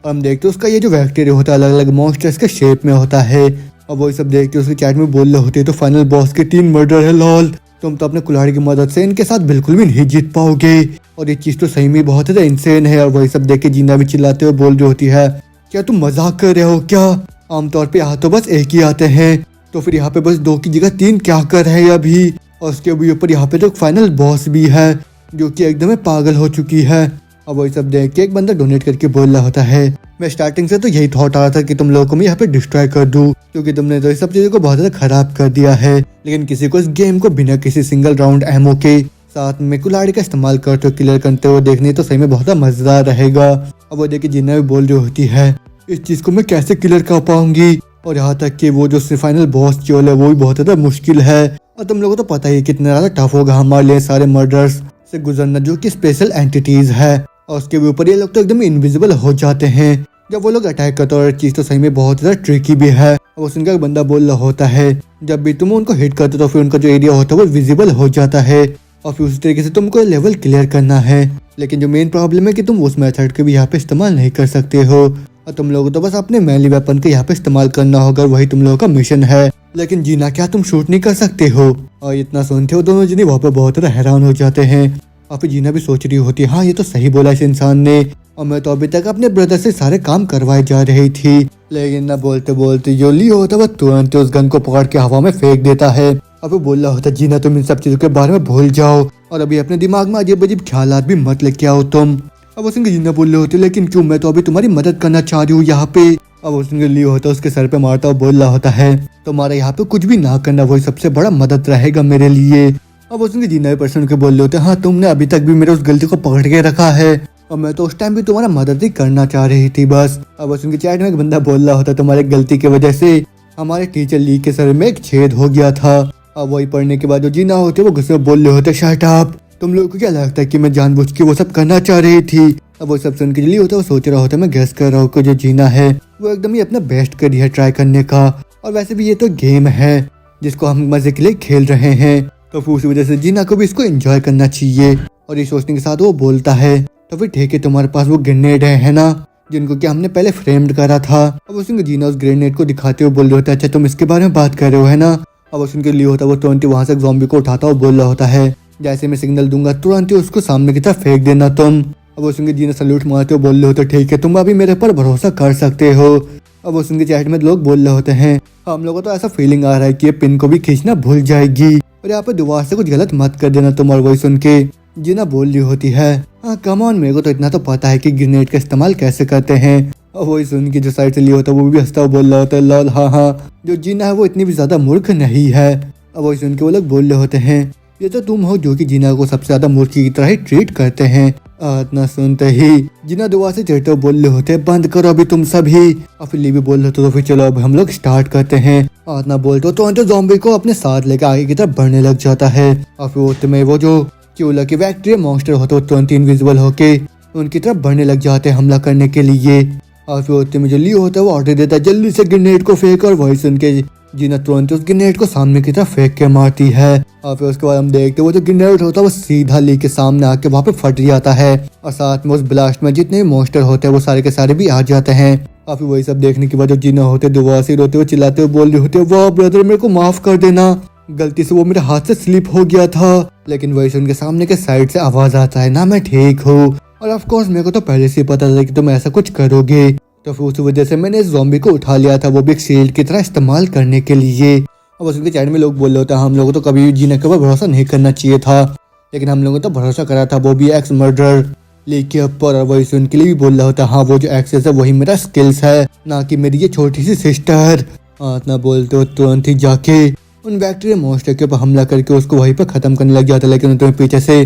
हम देखते उसका ये जो बैक्टीरिया होता है अलग अलग मॉन्स्टर्स के शेप में होता है। और वही सब देखते उसके चैट में बोल रहे होते तो फाइनल बॉस के 3 मर्डर है लॉल, तुम तो अपने कुल्हाड़ी की मदद से इनके साथ बिल्कुल भी नहीं जीत पाओगे। और ये चीज तो सही में बहुत ज्यादा इंसेन है। और वही सब देख के जीना भी चिल्लाते हुए बोल रही होती है क्या तुम मजाक कर रहे हो क्या, आमतौर पे यहाँ तो बस एक ही आते हैं, तो फिर यहाँ पे बस 2 की जगह 3 क्या कर रहे हैं अभी। और उसके भी ऊपर यहाँ पे तो फाइनल बॉस भी है जो कि एकदम पागल हो चुकी है। अब वही सब देख के एक बंदा डोनेट करके बोल रहा होता है मैं स्टार्टिंग से तो यही थॉट आ रहा था कि तुम लोगों को मैं यहाँ पे डिस्ट्रॉय कर दूं, क्योंकि तुमने तो इस सब चीजों को बहुत ज्यादा खराब कर दिया है, लेकिन किसी को इस गेम को बिना किसी सिंगल राउंड एमओ के साथ में कुल्हाड़ी का इस्तेमाल करते हुए क्लियर करते हुए देखने तो सही में बहुत मजेदार रहेगा। अब वो देखिए जिन्ना भी बोल रही होती है इस चीज को मैं कैसे क्लियर कर पाऊंगी, और यहाँ तक कि वो जो फाइनल बॉस चियोल है वो भी बहुत ज्यादा मुश्किल है। और तुम लोगों को तो पता ही कितना ज्यादा टफ होगा हमारे लिए सारे मर्डर्स से गुजरना जो कि स्पेशल एंटिटीज है। और उसके भी ऊपर ये लोग तो एकदम इनविजिबल हो जाते हैं जब वो लोग अटैक करते हैं, और चीज तो सही में बहुत ज्यादा ट्रिकी भी है। और उनका एक बंदा बोल रहा होता है जब भी तुम उनको हिट करते हो तो फिर उनका जो एरिया होता है वो विजिबल हो जाता है, और फिर उसी तरीके से तुमको लेवल क्लियर करना है। लेकिन जो मेन प्रॉब्लम है कि तुम उस मेथड के भी यहाँ पे इस्तेमाल नहीं कर सकते हो, और तुम लोगों को तो बस अपने मैली वेपन के यहाँ पे इस्तेमाल करना होगा, वही तुम लोगों का मिशन है। लेकिन जीना क्या तुम शूट नहीं कर सकते हो? और इतना सुनते हो दोनों जने वहाँ पे बहुत ज्यादा हैरान हो जाते हैं। और फिर जीना भी सोच रही होती है हाँ ये तो सही बोला इस इंसान ने, और मैं तो अभी तक अपने ब्रदर से सारे काम करवाए जा रही थी। लेकिन ना बोलते बोलते जो ली होता वह तुरंत उस गन को पकड़ के हवा में फेंक देता है। और फिर बोल रहा होता जीना तुम इन सब चीजों के बारे में भूल जाओ, और अभी अपने दिमाग में अजीब अजीब ख्यालात भी मत लेके आओ तुम। अब उसके जीना बोल रहे होते लेकिन क्यों, मैं तो अभी तुम्हारी मदद करना चाह रही हूँ यहाँ पे। अब उसके लियो होता उसके सर पे मारता और बोल रहा होता है तुम्हारा यहाँ पे कुछ भी ना करना वही सबसे बड़ा मदद रहेगा मेरे लिए। अब उसके जीना पर्सन के बोल रहे होते हाँ तुमने अभी तक भी मेरे उस गलती को पकड़ के रखा है और मैं तो उस टाइम भी तुम्हारा मदद ही करना चाह रही थी बस। अब उसके चैट में एक बंदा बोल रहा होता तुम्हारी गलती की वजह से हमारे टीचर ली के सर में एक छेद हो गया था। अब वही पढ़ने के बाद जो जीना होते वो गुस्से में बोल रहे होते शट अप, तुम लोगों को क्या लगता है कि मैं जानबूझ के वो सब करना चाह रही थी। अब वो सब सुन के लिए होता है वो सोच रहा होता है मैं गेस कर रहा हूँ कि जो जीना है वो एकदम ही अपना बेस्ट कर दिया ट्राई करने का, और वैसे भी ये तो गेम है जिसको हम मजे के लिए खेल रहे हैं तो फिर उसी वजह से जीना को भी इसको एंजॉय करना चाहिए। और ये सोचने के साथ वो बोलता है तो फिर ठीक है तुम्हारे पास वो ग्रेनेड है ना जिनको कि हमने पहले फ्रेम्ड करा था। अब उसके जीना उस ग्रेनेड को दिखाते हुए बोल रहे होता है अच्छा तुम इसके बारे में बात कर रहे हो है ना। अब उसके लिए होता है वो तुरंत वहां से ज़ॉम्बी को उठाता और बोल रहा होता है जैसे मैं सिग्नल दूंगा तुरंत ही उसको सामने की तरफ फेंक देना तुम। अब उसके जीना सल्यूट मारते हुए बोल रहे होते ठीक है तुम अभी मेरे पर भरोसा कर सकते हो। अब उसके चैट में लोग बोल रहे होते हैं हम लोगों को तो ऐसा फीलिंग आ रहा है कि ये पिन को भी खींचना भूल जाएगी और यहाँ पे दोबारा से कुछ गलत मत कर देना तुम। और वही सुन के जीना बोल रही होती है हाँ कम ऑन मेरे को तो इतना तो पता है कि ग्रेनेड का इस्तेमाल कैसे करते हैं। और वही सुन के जो साइड से लिया होता है वो भी हंसता हुआ बोल रहा होता है लॉल हाँ जो जीना है वो इतनी भी ज्यादा मूर्ख नहीं है। अब वही सुन के वो लोग बोल रहे होते हैं ये तो तुम हो जो कि जीना को सबसे ज्यादा मूर्खी की तरह ही ट्रीट करते हैं। इतना सुनते ही जीना दुआ से चढ़ते हुए बोल रहे होते हैं बंद करो अभी तुम सभी। और फिर भी बोल रहे तो फिर चलो अब हम लोग स्टार्ट करते हैं। इतना बोलते तो ज़ॉम्बी को अपने साथ लेकर आगे की तरफ बढ़ने लग जाता है। और फिर उतने में वो जो क्यूला के बैक्टीरिया मॉन्स्टर होते हैं तुरंत इनविजिबल होके उनकी तरफ बढ़ने लग जाते हैं हमला करने के लिए। और फिर उतने में जो लियो होता है वो ऑर्डर देता है जल्दी से ग्रेनेड को फेंक, और वही सुन के जीना तुरंत उस ग्रेनेड को सामने की तरफ फेंक के मारती है। और फिर उसके बाद हम देखते हैं वो जो ग्रेनेड होता है वो सीधा ली के सामने आके वहाँ पे फट जाता है और साथ में उस ब्लास्ट में जितने मॉन्स्टर होते हैं वो सारे के सारे भी आ जाते हैं। और फिर वही सब देखने के बाद जो जीना होते दोबारा से रोते हुए चिल्लाते हुए बोल रहे होते वाह ब्रदर मेरे को माफ कर देना, गलती से वो मेरे हाथ से स्लिप हो गया था। लेकिन वही सुन के सामने के साइड से आवाज आता है ना मैं ठीक हूँ, और ऑफ कोर्स मेरे को तो पहले से पता था कि तुम ऐसा कुछ करोगे, तो फिर उस वजह से मैंने इस ज़ॉम्बी को उठा लिया था वो भी एक शील्ड की तरह इस्तेमाल करने के लिए। अब उसके चैट में लोग बोल रहे होते हैं हम लोगों तो कभी भी जीने के ऊपर भरोसा नहीं करना चाहिए था, लेकिन हम लोगों ने तो भरोसा करा था वो भी एक्स मर्डर लेके ऊपर। और वही सुन के लिए भी बोल रहा होता हाँ वो जो एक्सेस है वही मेरा स्किल्स है ना कि मेरी ये छोटी सी सिस्टर। इतना बोलते हो तुरंत ही जाके उन बैक्टीरिया मॉन्स्टर के ऊपर हमला करके उसको वहीं पर खत्म करने लग जाता है। लेकिन तुम्हें पीछे से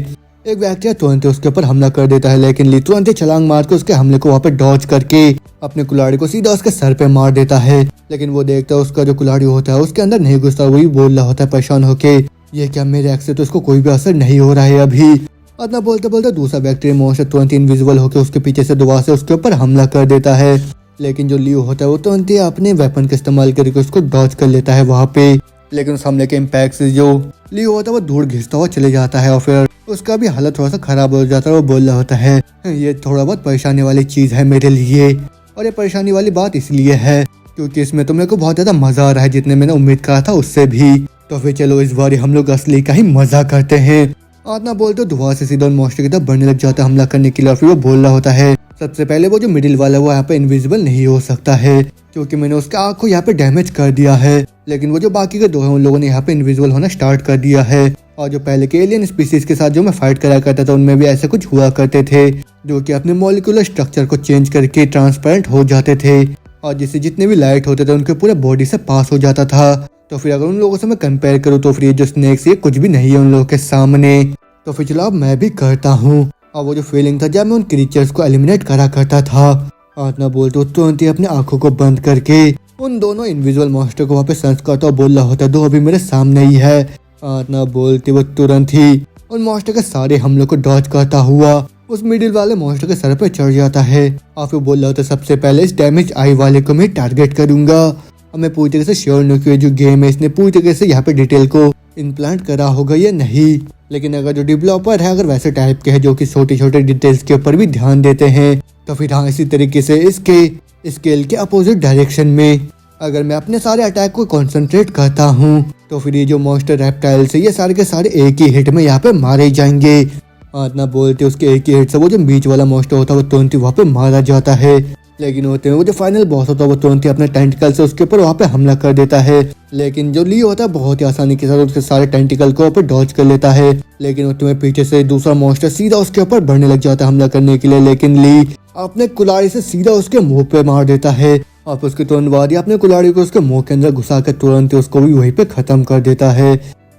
एक बैक्टीरिया तुरंत उसके ऊपर हमला कर देता है, लेकिन ली तुरंत ही छलांग मार के उसके हमले को वहाँ पे डॉज करके अपने कुल्हाड़ी को सीधा उसके सर पे मार देता है। लेकिन वो देखता है उसका जो कुल्हाड़ी होता है उसके अंदर नहीं घुसता, वही बोल रहा होता है परेशान होके ये क्या मेरे एक्स से तो उसको कोई भी असर नहीं हो रहा है अभी। इतना बोलते बोलते दूसरा बैक्टीरिया मॉन्स्टर तुरंत इनविजिबल होकर उसके पीछे से दोबारा से उसके ऊपर हमला कर देता है। लेकिन जो लियो होता है वो तुरंत ही अपने वेपन का इस्तेमाल करके उसको डॉज कर लेता है वहाँ पे। लेकिन उस हमले के इम्पैक्ट से जो लियो होता है वो दूर घिसता हुआ चले जाता है और फिर उसका भी हालत थोड़ा सा खराब हो जाता है। वो बोल रहा होता है ये थोड़ा बहुत परेशानी वाली चीज है मेरे लिए, और ये परेशानी वाली बात इसलिए है क्योंकि इसमें तो मेरे को बहुत ज्यादा मजा आ रहा है जितने मैंने उम्मीद करा था उससे भी। तो फिर चलो इस बार हम लोग असली का ही मजा करते हैं। इतना बोलते दुआ से सीधा मॉन्स्टर की तरफ बढ़ने लग जाता है हमला करने के लिए। और फिर वो बोल रहा होता है सबसे पहले वो जो मिडिल वाला वो यहाँ पे इनविजिबल नहीं हो सकता है क्योंकि मैंने उसके आँख को यहाँ पे डैमेज कर दिया है, लेकिन वो जो बाकी के दो हैं उन लोगों ने यहाँ पे इनविजिबल होना स्टार्ट कर दिया है। और जो पहले के एलियन स्पीसीज के साथ जो मैं फाइट करा करता था उनमें भी ऐसे कुछ हुआ करते थे जो कि अपने मॉलिक्यूलर स्ट्रक्चर को चेंज करके ट्रांसपेरेंट हो जाते थे और जिससे जितने भी लाइट होते थे उनके पूरे बॉडी से पास हो जाता था। तो फिर अगर उन लोगों से मैं कंपेयर करूँ तो फिर ये जो स्नेक्स ये कुछ भी नहीं है उन लोगों के सामने। तो फिर चलो अब मैं भी करता हूँ। और वो जो फीलिंग था जब मैं उन क्रीचर्स को एलिमिनेट करा करता था, इतना बोलते तुरंत ही अपने आंखों को बंद करके उन दोनों इनविजिबल मॉन्स्टर को वापस सेंस करता और बोल रहा होता है दो अभी मेरे सामने ही है। इतना बोलते वो तुरंत ही उन मॉन्स्टर के सारे हमलों को डॉज करता हुआ उस मिडिल वाले मॉन्स्टर के सर पे चढ़ जाता है। और फिर बोल रहा होता है सबसे पहले इस डैमेज आई वाले को मैं टारगेट करूंगा। और मैं पूरी तरह से श्योर नहीं कि जो गेम है इसने पूरी तरीके से यहाँ पे डिटेल को इम्प्लांट करा होगा या नहीं, लेकिन अगर जो डेवलपर है अगर वैसे टाइप के हैं जो कि छोटे छोटे डिटेल्स के ऊपर भी ध्यान देते हैं तो फिर हाँ इसी तरीके से इसके स्केल के अपोजिट डायरेक्शन में अगर मैं अपने सारे अटैक को कंसंट्रेट करता हूँ तो फिर ये जो मॉन्स्टर रेप्टाइल्स है ये सारे के सारे एक ही हिट में यहाँ पे मारे जाएंगे। इतना बोलते उसके एक ही हिट से वो जो बीच वाला मॉन्स्टर होता है वो तुरंत वहाँ पे मारा जाता है। लेकिन होते हैं वो जो फाइनल बॉस होता है वो तुरंत ही अपने टेंटिकल से उसके ऊपर वहाँ पे हमला कर देता है। लेकिन जो ली होता है बहुत ही आसानी के साथ उसके सारे टेंटिकल को ऊपर डॉज कर लेता है। लेकिन होते हुए पीछे से दूसरा मॉन्स्टर सीधा उसके ऊपर बढ़ने लग जाता है हमला करने के लिए, लेकिन ली अपने कुल्हाड़ी से सीधा उसके मुंह पे मार देता है और उसके तुरंत बाद ही अपने कुल्हाड़ी को उसके मुंह के अंदर घुसा कर तुरंत ही उसको भी वहीं पे खत्म कर देता है।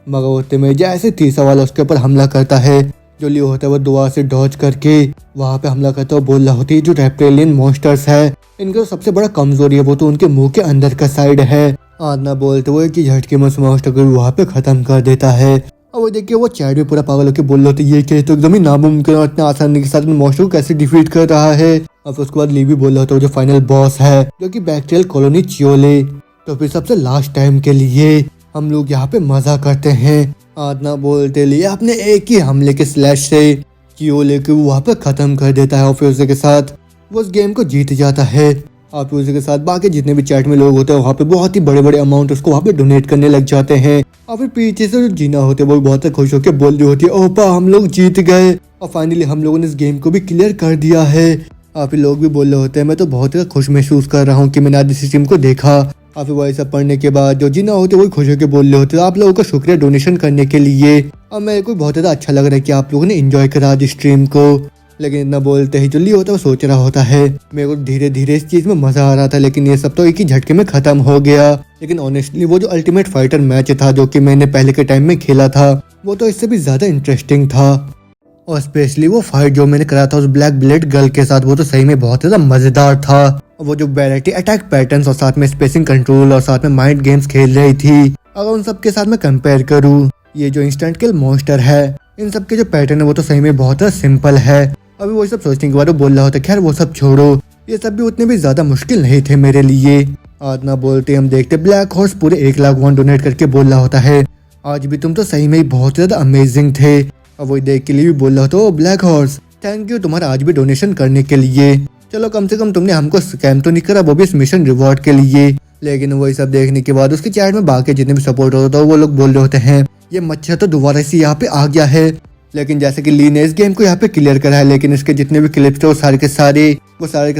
मगर होते में जैसे तीसरा वाला उसके ऊपर हमला करता है, जो लियो होता है वो दुआ से डॉज करके वहाँ पे हमला करता है और बोल रहा होती है जो रेप्टिलियन मॉन्स्टर्स है इनका सबसे बड़ा कमजोरी है वो तो उनके मुंह के अंदर का साइड है। आदना बोलते हुए कि झटके में उस मॉन्स्टर को वहाँ पे खत्म कर देता है। और वो देखिए वो चैट भी पूरा पागल होकर बोल रहा होता है ये क्या तो एकदम ही नामुमकिन और इतना आसानी के साथ मॉन्स्टर को कैसे डिफीट कर रहा है। और फिर उसके बाद ली भी बोल रहा होता है जो फाइनल बॉस है जो कि बैक्टीरियल कॉलोनी चियोले। तो फिर सबसे लास्ट टाइम के लिए हम लोग यहाँ पे मजा करते हैं। आदना बोलते लिए अपने एक ही हमले के स्लैश से चियोले को वहाँ पे खत्म कर देता है और फिर उसके साथ वो उस गेम को जीत जाता है। और फिर उसके साथ बाकी जितने भी चैट में लोग होते हैं वहाँ पे बहुत ही बड़े बड़े अमाउंट उसको वहाँ पे डोनेट करने लग जाते हैं। और फिर पीछे से जो जीना होते हैं वो बहुत खुश होकर बोल रही होती है ओपा हम लोग जीत गए और फाइनली हम लोगों ने इस गेम को भी क्लियर कर दिया है। और फिर लोग भी बोल रहे होते हैं मैं तो बहुत ही खुश महसूस कर रहा हूँ कि मैंने आज इस टीम को देखा। और फिर वही सब पढ़ने के बाद जो जीना होते वही खुश होकर बोल रहे होते आप लोगों का शुक्रिया डोनेशन करने के लिए और मेरे को बहुत ज़्यादा अच्छा लग रहा है कि आप लोगों ने एंजॉय करा आज स्ट्रीम को। लेकिन इतना बोलते ही जो ली होता है वो सोच रहा होता है मेरे को धीरे धीरे इस चीज में मजा आ रहा था लेकिन ये सब तो एक ही झटके में खत्म हो गया। लेकिन ऑनेस्टली वो जो अल्टीमेट फाइटर मैच था जो कि मैंने पहले के टाइम में खेला था वो तो इससे भी ज्यादा इंटरेस्टिंग था। और स्पेशली वो फाइट जो मैंने करा था उस ब्लैक ब्लेड गर्ल के साथ वो तो सही में बहुत ज्यादा मजेदार था। और वो जो वैरायटी अटैक पैटर्न्स और साथ में स्पेसिंग कंट्रोल और साथ में माइंड गेम्स खेल रही थी अगर उन सब के साथ मैं कंपेयर करूँ ये जो इंस्टेंट किल मॉन्स्टर है इन सब के जो पैटर्न है वो तो सही में बहुत ज्यादा सिंपल है। अभी वो सब सोचने के बाद वो बोल रहा होता खैर वो सब छोड़ो ये सब भी उतने भी ज्यादा मुश्किल नहीं थे मेरे लिए। आदना बोलते हम देखते ब्लैक हॉर्स पूरे 1 लाख वॉन डोनेट करके बोल रहा होता है आज भी तुम तो सही में ही बहुत ज्यादा अमेजिंग थे। और वो देख के लिए भी बोल रहा होता ओ ब्लैक हॉर्स थैंक यू तुम्हारा आज भी डोनेशन करने के लिए। चलो कम से कम तुमने हमको स्कैम तो नहीं करा वो भी इस मिशन रिवॉर्ड के लिए। लेकिन वही सब देखने के बाद उसके चैट में बाकी जितने भी सपोर्ट होता है वो लोग बोल रहे होते हैं ये मच्छर तो दोबारा से यहाँ पे आ गया है। लेकिन जैसे कि ली ने इस गेम को यहाँ पे क्लियर करा है लेकिन इसके जितने भी क्लिप्स थे वो सारे के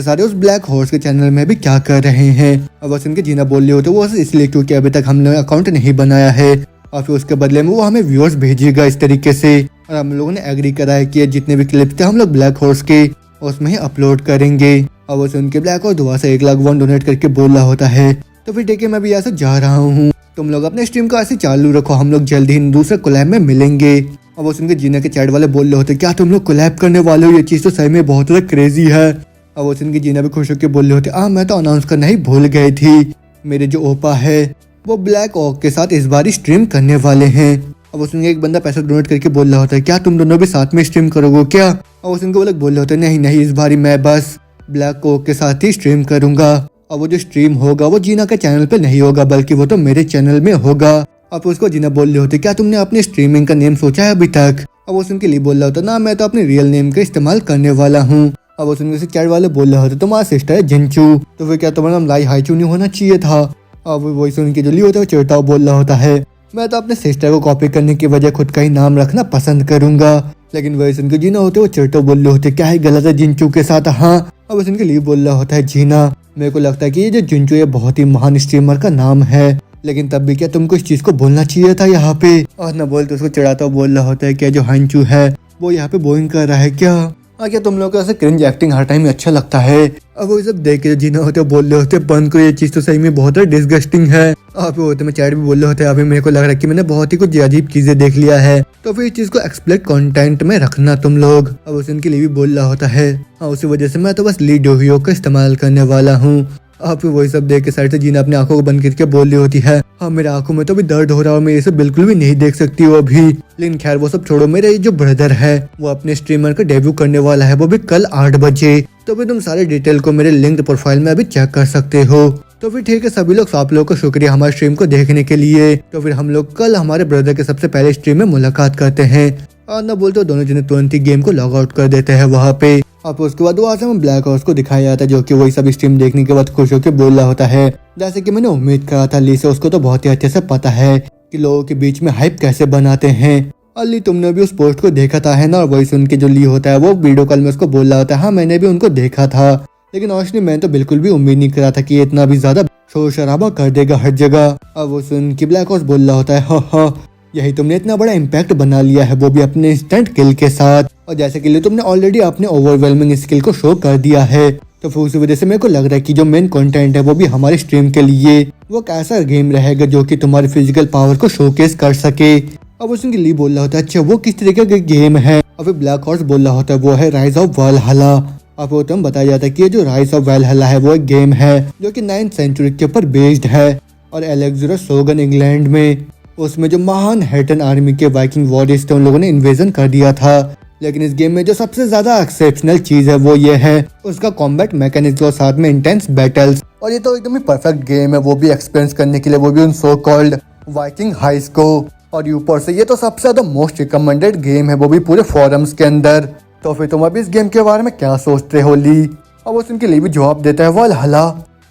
सारे उस ब्लैक हॉर्स के चैनल में भी क्या कर रहे हैं। अब बस इनके जीना बोल रहे होते वो इसलिए क्योंकि अभी तक हमने अकाउंट नहीं बनाया है और फिर उसके बदले में वो हमें व्यूअर्स भेजिएगा इस तरीके से। और हम लोगों ने एग्री करा है कि जितने भी क्लिप्स थे हम लोग ब्लैक हॉर्स के उसमें ही अपलोड करेंगे। और वो उनके ब्लैक हॉर्स दुआ से 1 लाख वॉन डोनेट करके बोल रहा होता है तो फिर ठीक है मैं भी यहाँ से जा रहा हूँ तुम लोग अपने स्ट्रीम को ऐसे चालू रखो हम लोग जल्दी ही दूसरे कोलैब में मिलेंगे। अब वो उनके जीना के चैट वाले बोल रहे होते क्या तुम लोग कोलैब करने वाले हो ये चीज तो सही में बहुत ज्यादा क्रेजी है। अब वो उनके जीना भी खुश होकर बोल रहे होते मैं तो अनाउंस करना ही भूल गई थी मेरे जो ओपा है वो ब्लैक ऑक के साथ इस बार स्ट्रीम करने वाले हैं। अब उसने एक बंदा पैसा डोनेट करके बोल रहा होता है क्या तुम दोनों भी साथ में स्ट्रीम करोगे क्या। और उसने वो लोग बोल रहे होते नहीं नहीं इस बार मैं बस ब्लैक ऑक के साथ ही स्ट्रीम करूंगा और वो जो स्ट्रीम होगा वो जीना के चैनल पे नहीं होगा बल्कि वो तो मेरे चैनल में होगा। अब उसको जीना बोल रहे होते क्या तुमने अपने स्ट्रीमिंग का नेम सोचा है अभी तक। अब वो उनके लिए बोल रहा होता ना मैं तो अपने रियल नेम का इस्तेमाल करने वाला हूँ। अब वो उनके चैट वाले बोल रहे होते तुम्हारा सिस्टर है जिंचू तो फिर क्या तुम्हारा नाम लाई हाईचू नहीं होना चाहिए था। अब वही सुन के जो ली होता है चिड़ता बोल रहा होता है मैं तो अपने सिस्टर को कॉपी करने की वजह खुद का ही नाम रखना पसंद करूंगा। लेकिन वही सुन के जीना होते वो चिड़ता बोल रहे होते क्या है गलत है जिंचू के साथ। हाँ अब उनके लिए बोल रहा होता है जीना मेरे को लगता है कि ये जो जिंचू ये बहुत ही महान स्ट्रीमर का नाम है लेकिन तब भी क्या तुमको इस चीज को बोलना चाहिए था यहाँ पे। और न बोलते उसको चिढ़ाता बोल रहा होता है क्या जो हंचू है वो यहाँ पे बोइंग कर रहा है क्या। क्या तुम लोग को ऐसे क्रिंज एक्टिंग हर टाइम अच्छा लगता है। अब वो सब देख के जीना होते बोल रहे होते बंद करो ये चीज तो सही में बहुत डिस्गस्टिंग है। और फिर होते में चैट भी बोल रहे होते अभी मेरे को लग रहा है कि मैंने बहुत ही कुछ अजीब चीजें देख लिया है तो फिर इस चीज को एक्सप्लेट कंटेंट में रखना तुम लोग। अब उसे उनके लिए भी बोल रहा होता है उसी वजह से मैं तो बस लीड डोहियो का इस्तेमाल करने वाला हूँ। आप वही सब देख के साइड से जीना अपनी आंखों को बंद करके बोल रही होती है हाँ मेरे आंखों में तो भी दर्द हो रहा है मैं ये सब बिल्कुल भी नहीं देख सकती हूँ अभी। लेकिन खैर वो सब छोड़ो मेरे जो ब्रदर है वो अपने स्ट्रीमर का डेब्यू करने वाला है वो भी कल 8 बजे तो फिर तुम सारे डिटेल को मेरे लिंक्ड प्रोफाइल में अभी चेक कर सकते हो। तो फिर ठीक है सभी लोग आप लोगों को शुक्रिया हमारे स्ट्रीम को देखने के लिए। तो फिर हम लोग कल हमारे ब्रदर के सबसे पहले स्ट्रीम में मुलाकात करते हैं और न बोलते दोनों जने तुरंत ही गेम को लॉग आउट कर देते हैं वहाँ पे। और उसके बाद वहाँ से हमें ब्लैक हॉर्स को दिखाया जाता है जो कि वही सब स्ट्रीम देखने के बाद खुश होकर बोल रहा होता है जैसे कि मैंने उम्मीद करा था ली से उसको तो बहुत ही अच्छे से पता है कि लोगों के बीच में हाइप कैसे बनाते हैं। और ली तुमने भी उस पोस्ट को देखा था है ना। और वही सुन के जो ली होता है वो वीडियो कॉल में उसको बोल रहा होता है हाँ मैंने भी उनको देखा था लेकिन ऑनेस्टली मैं तो बिल्कुल भी उम्मीद नहीं करा था कि ये इतना भी ज्यादा शोर शराबा कर देगा हर जगह। अब वो सुन के ब्लैक हॉर्स बोल रहा होता है, हा यही तुमने इतना बड़ा इम्पैक्ट बना लिया है, वो भी अपने इंस्टेंट किल के साथ, और जैसे कि तुमने ऑलरेडी अपने ओवरवेलमिंग स्किल को शो कर दिया है। तो फिर उसी वजह से मेरे को लग रहा है कि जो मेन कंटेंट है वो भी हमारे स्ट्रीम के लिए वो एक ऐसा गेम रहेगा जो कि तुम्हारी फिजिकल पावर को शोकेस कर सके। अब उसके लिए बोल रहा होता है, अच्छा वो किस तरीके का गेम है। और फिर ब्लैक हॉर्स बोल रहा होता है, वो है राइज ऑफ वैलहल्ला। अब वो तुम बताया जाता है कि ये जो राइज ऑफ वैलहल्ला है वो एक गेम है जो कि 9th सेंचुरी के ऊपर बेस्ड है, और एलेक्जेंडर शोगन इंग्लैंड में उसमें जो महान हेटन आर्मी के वाइकिंग वॉरियर्स थे उन लोगों ने इन्वेजन कर दिया था। लेकिन इस गेम में जो सबसे ज्यादा एक्सेप्शनल चीज है वो ये है उसका कॉम्बैट मैकेनिज्म और साथ में इंटेंस बैटल्स। और ये तो एकदम ही परफेक्ट गेम है वो भी एक्सपीरियंस करने के लिए, वो भी उन सो कॉल्ड वाइकिंग हाइस को। और ऊपर से ये तो सबसे ज्यादा मोस्ट रिकमेंडेड गेम है वो भी पूरे फोरम्स के अंदर। तो फिर तुम अभी इस गेम के बारे में क्या सोचते हो ली। और वो उनके लिए भी जवाब देता है, वैलहल्ला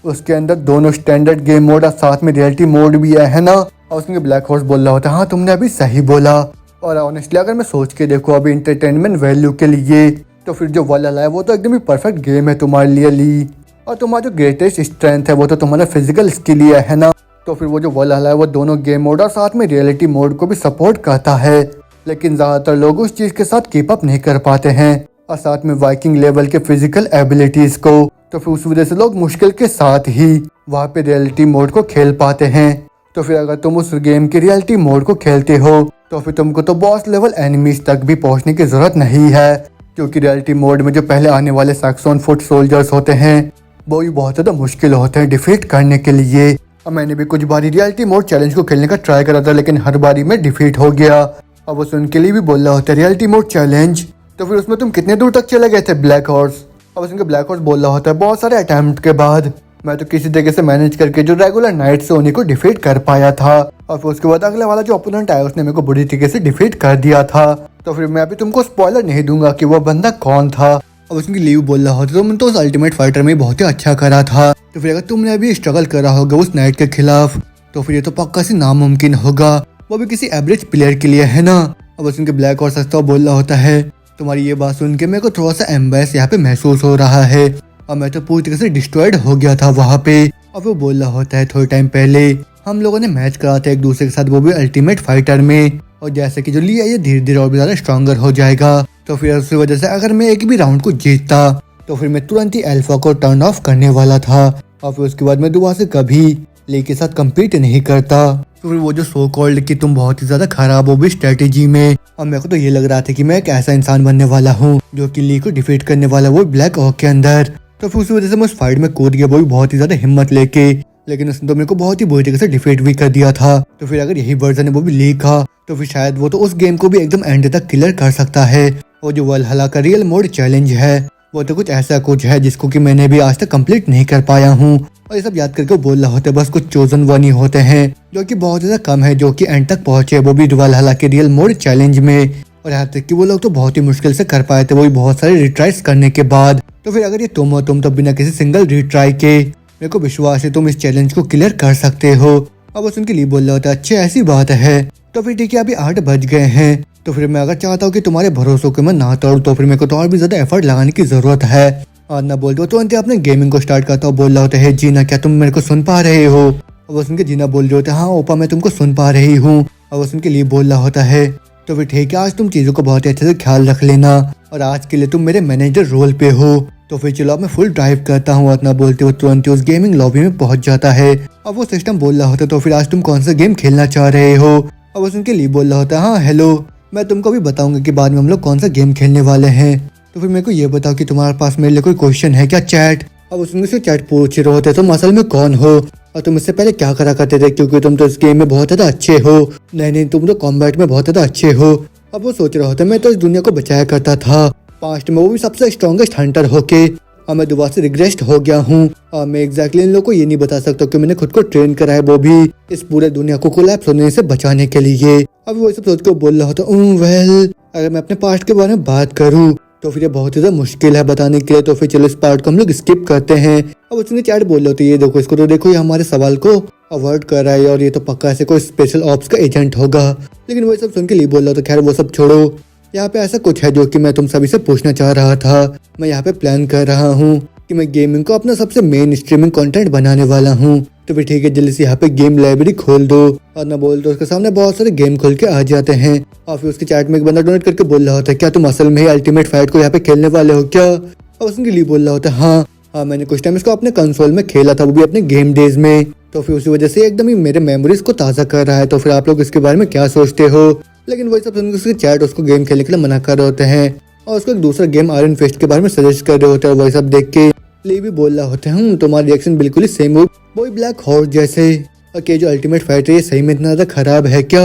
उसके अंदर दोनों स्टैंडर्ड गेम मोड और साथ में रियलिटी मोड भी है ना। और उसके ब्लैक हॉर्स बोल रहा होता है, हाँ तुमने अभी सही बोला। और ऑनेस्टली अगर मैं सोच के देखो अभी इंटरटेनमेंट वैल्यू के लिए तो फिर जो वैलहल्ला है वो तो एकदम ही परफेक्ट गेम है तुम्हारे लिए ली। और तुम्हारा जो ग्रेटेस्ट स्ट्रेंथ है वो तो तुम्हारा फिजिकल स्किल ही है ना। तो फिर वो जो वैलहल्ला है वो दोनों गेम मोड और साथ में रियलिटी मोड को भी सपोर्ट करता है, लेकिन ज्यादातर लोग उस चीज के साथ कीप अप नहीं कर पाते हैं, और साथ में वाइकिंग लेवल के फिजिकल एबिलिटीज को। तो फिर उस वजह से लोग मुश्किल के साथ ही वहाँ पे रियलिटी मोड को खेल पाते हैं। तो फिर अगर तुम उस गेम के रियलिटी मोड को खेलते हो तो फिर तुमको तो बॉस लेवल एनिमीज तक भी पहुंचने की जरूरत नहीं है, क्योंकि रियलिटी मोड में जो पहले आने वाले सैक्सन फुट सोल्जर्स होते हैं वो भी बहुत ज्यादा मुश्किल होते हैं डिफीट करने के लिए। और मैंने भी कुछ बारी रियलिटी मोड चैलेंज को खेलने का ट्राई करा था, लेकिन हर बारी में डिफीट हो गया। अब वो सुन के लिए भी बोल रहा होता है रियलिटी मोड चैलेंज, तो फिर उसमें तुम कितने दूर तक चले गए थे ब्लैक हॉर्स। अब उसके ब्लैक हॉर्स बोल रहा होता है, बहुत सारे अटेम्प्ट के बाद मैं तो किसी तरीके से मैनेज करके जो रेगुलर नाइट से उन्हीं को डिफीट कर पाया था, और फिर उसके बाद अगले वाला जो ओपोनेंट आया उसने मेरे को बुरी तरीके से डिफीट कर दिया था। तो फिर मैं अभी तुमको स्पॉइलर नहीं दूंगा कि वो बंदा कौन था। अब उसकी लीव बोल रहा होता, तुमने तो उस अल्टीमेट फाइटर में बहुत ही अच्छा करा था, तो फिर अगर तुमने अभी स्ट्रगल करा होगा उस नाइट के खिलाफ तो फिर ये तो पक्का से नामुमकिन होगा, वो भी किसी एवरेज प्लेयर के लिए, है ना। अब उसके ब्लैक हॉर्स हंसता बोल रहा होता है, तुम्हारी ये बात सुन के मेरे को थोड़ा सा एम्बेस यहाँ पे महसूस हो रहा है, और मैं तो पूरी तरह से डिस्ट्रॉयड हो गया था वहाँ पे। अब वो बोल रहा होता है, थोड़े टाइम पहले हम लोगों ने मैच करा था एक दूसरे के साथ, वो भी अल्टीमेट फाइटर में, और जैसे कि जो लिया ये धीरे धीरे और भी ज्यादा स्ट्रॉन्गर हो जाएगा। तो फिर उसी वजह से अगर मैं एक भी राउंड को जीतता तो फिर मैं तुरंत ही अल्फा को टर्न ऑफ करने वाला था, और फिर उसके बाद मैं दोबारा से कभी ली के साथ कम्पीट नहीं करता। तो फिर वो जो सो कॉल्ड कि तुम बहुत ही ज्यादा खराब हो भी स्ट्रेटेजी में, और मेरे को तो ये लग रहा था कि मैं एक ऐसा इंसान बनने वाला हूँ जो कि ली को डिफीट करने वाला, वो ब्लैक हॉक के अंदर। तो फिर उसी वजह से मैं उस फाइट में कूद गया, वो भी बहुत ही ज्यादा हिम्मत लेके, लेकिन उसने तो मेरे को बहुत ही बुरी तरीके से डिफीट भी कर दिया था। तो फिर अगर यही वर्जन है वो भी ली का तो फिर शायद वो तो उस गेम को भी एकदम एंड तक क्लियर कर सकता है। और जो वैलहल्ला का रियल मोड चैलेंज है वो तो कुछ ऐसा कुछ है जिसको कि मैंने भी आज तक कंप्लीट नहीं कर पाया हूँ। और ये सब याद करके बोल रहा होता है, बस कुछ चोजन वन ही होते हैं जो कि बहुत ज्यादा कम है जो कि एंड तक पहुंचे, वो भी वैलहल्ला के रियल मोड चैलेंज में। और यहाँ तक कि वो लोग तो बहुत ही मुश्किल से कर पाए थे, वो भी बहुत सारे रिट्राइज करने के बाद। तो फिर अगर ये तुम हो, तुम तो बिना किसी सिंगल रिट्राई के, मेरे को विश्वास है तुम इस चैलेंज को क्लियर कर सकते हो। अब वो सुन के लिए बोल रहा होता है, अच्छी ऐसी बात है, तो फिर ठीक है अभी 8 बज गए हैं, तो फिर मैं अगर चाहता हूँ कि तुम्हारे भरोसों को मैं ना तोड़ूं तो फिर मेरे को तो और भी ज्यादा एफर्ट लगाने की जरूरत है। और ना बोलते हो तुरंत अपने गेमिंग को स्टार्ट करता हूँ, बोल रहा होता है, जीना क्या तुम मेरे को सुन पा रहे हो। और वो सुन के जीना बोल रहे होते हैं, हाँ ओपा मैं तुमको सुन पा रही हूँ। और वो सुन के लिए बोल रहा होता है, तो फिर ठीक है आज तुम चीजों को बहुत ही अच्छे से ख्याल रख लेना, और आज के लिए तुम मेरे मैनेजर रोल पे हो। तो फिर चलो अब मैं फुल ड्राइव करता हूँ। इतना बोलते हुए तुरंत ही उस गेमिंग लॉबी में पहुंच जाता है। अब वो सिस्टम बोल रहा होता है, तो फिर आज तुम कौन सा गेम खेलना चाह रहे हो। अब वो सुन के लिए बोल रहा होता है, हाँ हेलो, मैं तुमको भी बताऊंगा कि बाद में हम लोग कौन सा गेम खेलने वाले हैं। तो फिर मेरे को ये बताओ कि तुम्हारे पास मेरे लिए कोई क्वेश्चन है क्या चैट। अब उसमें से चैट पूछ रहे होते, तुम असल में कौन हो और तुम इससे पहले क्या करा करते थे, क्योंकि तुम तो इस गेम में बहुत ज्यादा अच्छे हो। नहीं तुम तो कॉम्बैट में बहुत ज्यादा अच्छे हो। अब वो सोच रहा होता मैं तो इस दुनिया को बचाया करता था पास्ट में, वो भी सबसे स्ट्रॉन्गेस्ट हंटर होके, और मैं दोबारा से रिग्रेस्ट हो गया हूँ। और मैं एग्जैक्टली इन लोगों को ये नहीं बता सकता कि मैंने खुद को ट्रेन करा है, वो भी इस पूरे दुनिया को कोलैप्स होने से बचाने के लिए। अब वो सब सोच कर बोल रहा होता वेल, अगर मैं अपने पास्ट के बारे में बात करूँ तो फिर ये बहुत ही ज्यादा मुश्किल है बताने के लिए, तो फिर चलो इस पार्ट को हम लोग स्किप करते हैं। अब उसने चैट बोल रहे होते, ये देखो इसको, तो देखो ये हमारे सवाल को अवॉइड कर रहा है, और ये तो पक्का से कोई स्पेशल ऑप्स का एजेंट होगा। लेकिन वो सब सुन के लिए बोल रहा था, खैर वो सब छोड़ो, यहाँ पे ऐसा कुछ है जो कि मैं तुम सभी से पूछना चाह रहा था। मैं यहाँ पे प्लान कर रहा हूँ कि मैं गेमिंग को अपना सबसे मेन स्ट्रीमिंग कंटेंट बनाने वाला हूँ। तो फिर ठीक है, जल्दी से यहाँ पे गेम लाइब्रेरी खोल दो। और ना बोल तो उसके सामने बहुत सारे गेम खोल के आ जाते हैं। और फिर उसके चैट में एक बंदा डोनेट करके बोल रहा होता है, क्या तुम असल में ही अल्टीमेट फाइट को यहाँ पे खेलने वाले हो क्या? और उसके लिए बोल रहा होता है, हाँ मैंने कुछ टाइम इसको अपने कंसोल में खेला था, वो भी अपने गेम डेज में। तो फिर उसी वजह से एकदम ही मेरे मेमोरीज को ताज़ा कर रहा है। तो फिर आप लोग इसके बारे में क्या सोचते हो? लेकिन वही सब सुनकर उसके चैट उसको गेम खेलने के लिए मना कर रहे होते हैं और उसको एक दूसरा गेम आयरन फिस्ट के बारे में सजेस्ट कर रहे होते हैं। वही सब देख के ली भी बोल रहा होता है, तुम्हारा रिएक्शन बिल्कुल ही सेम हो वही ब्लैक हॉर्स जैसे। ओके, जो अल्टीमेट फाइटर है ये सही में इतना ज्यादा खराब है क्या?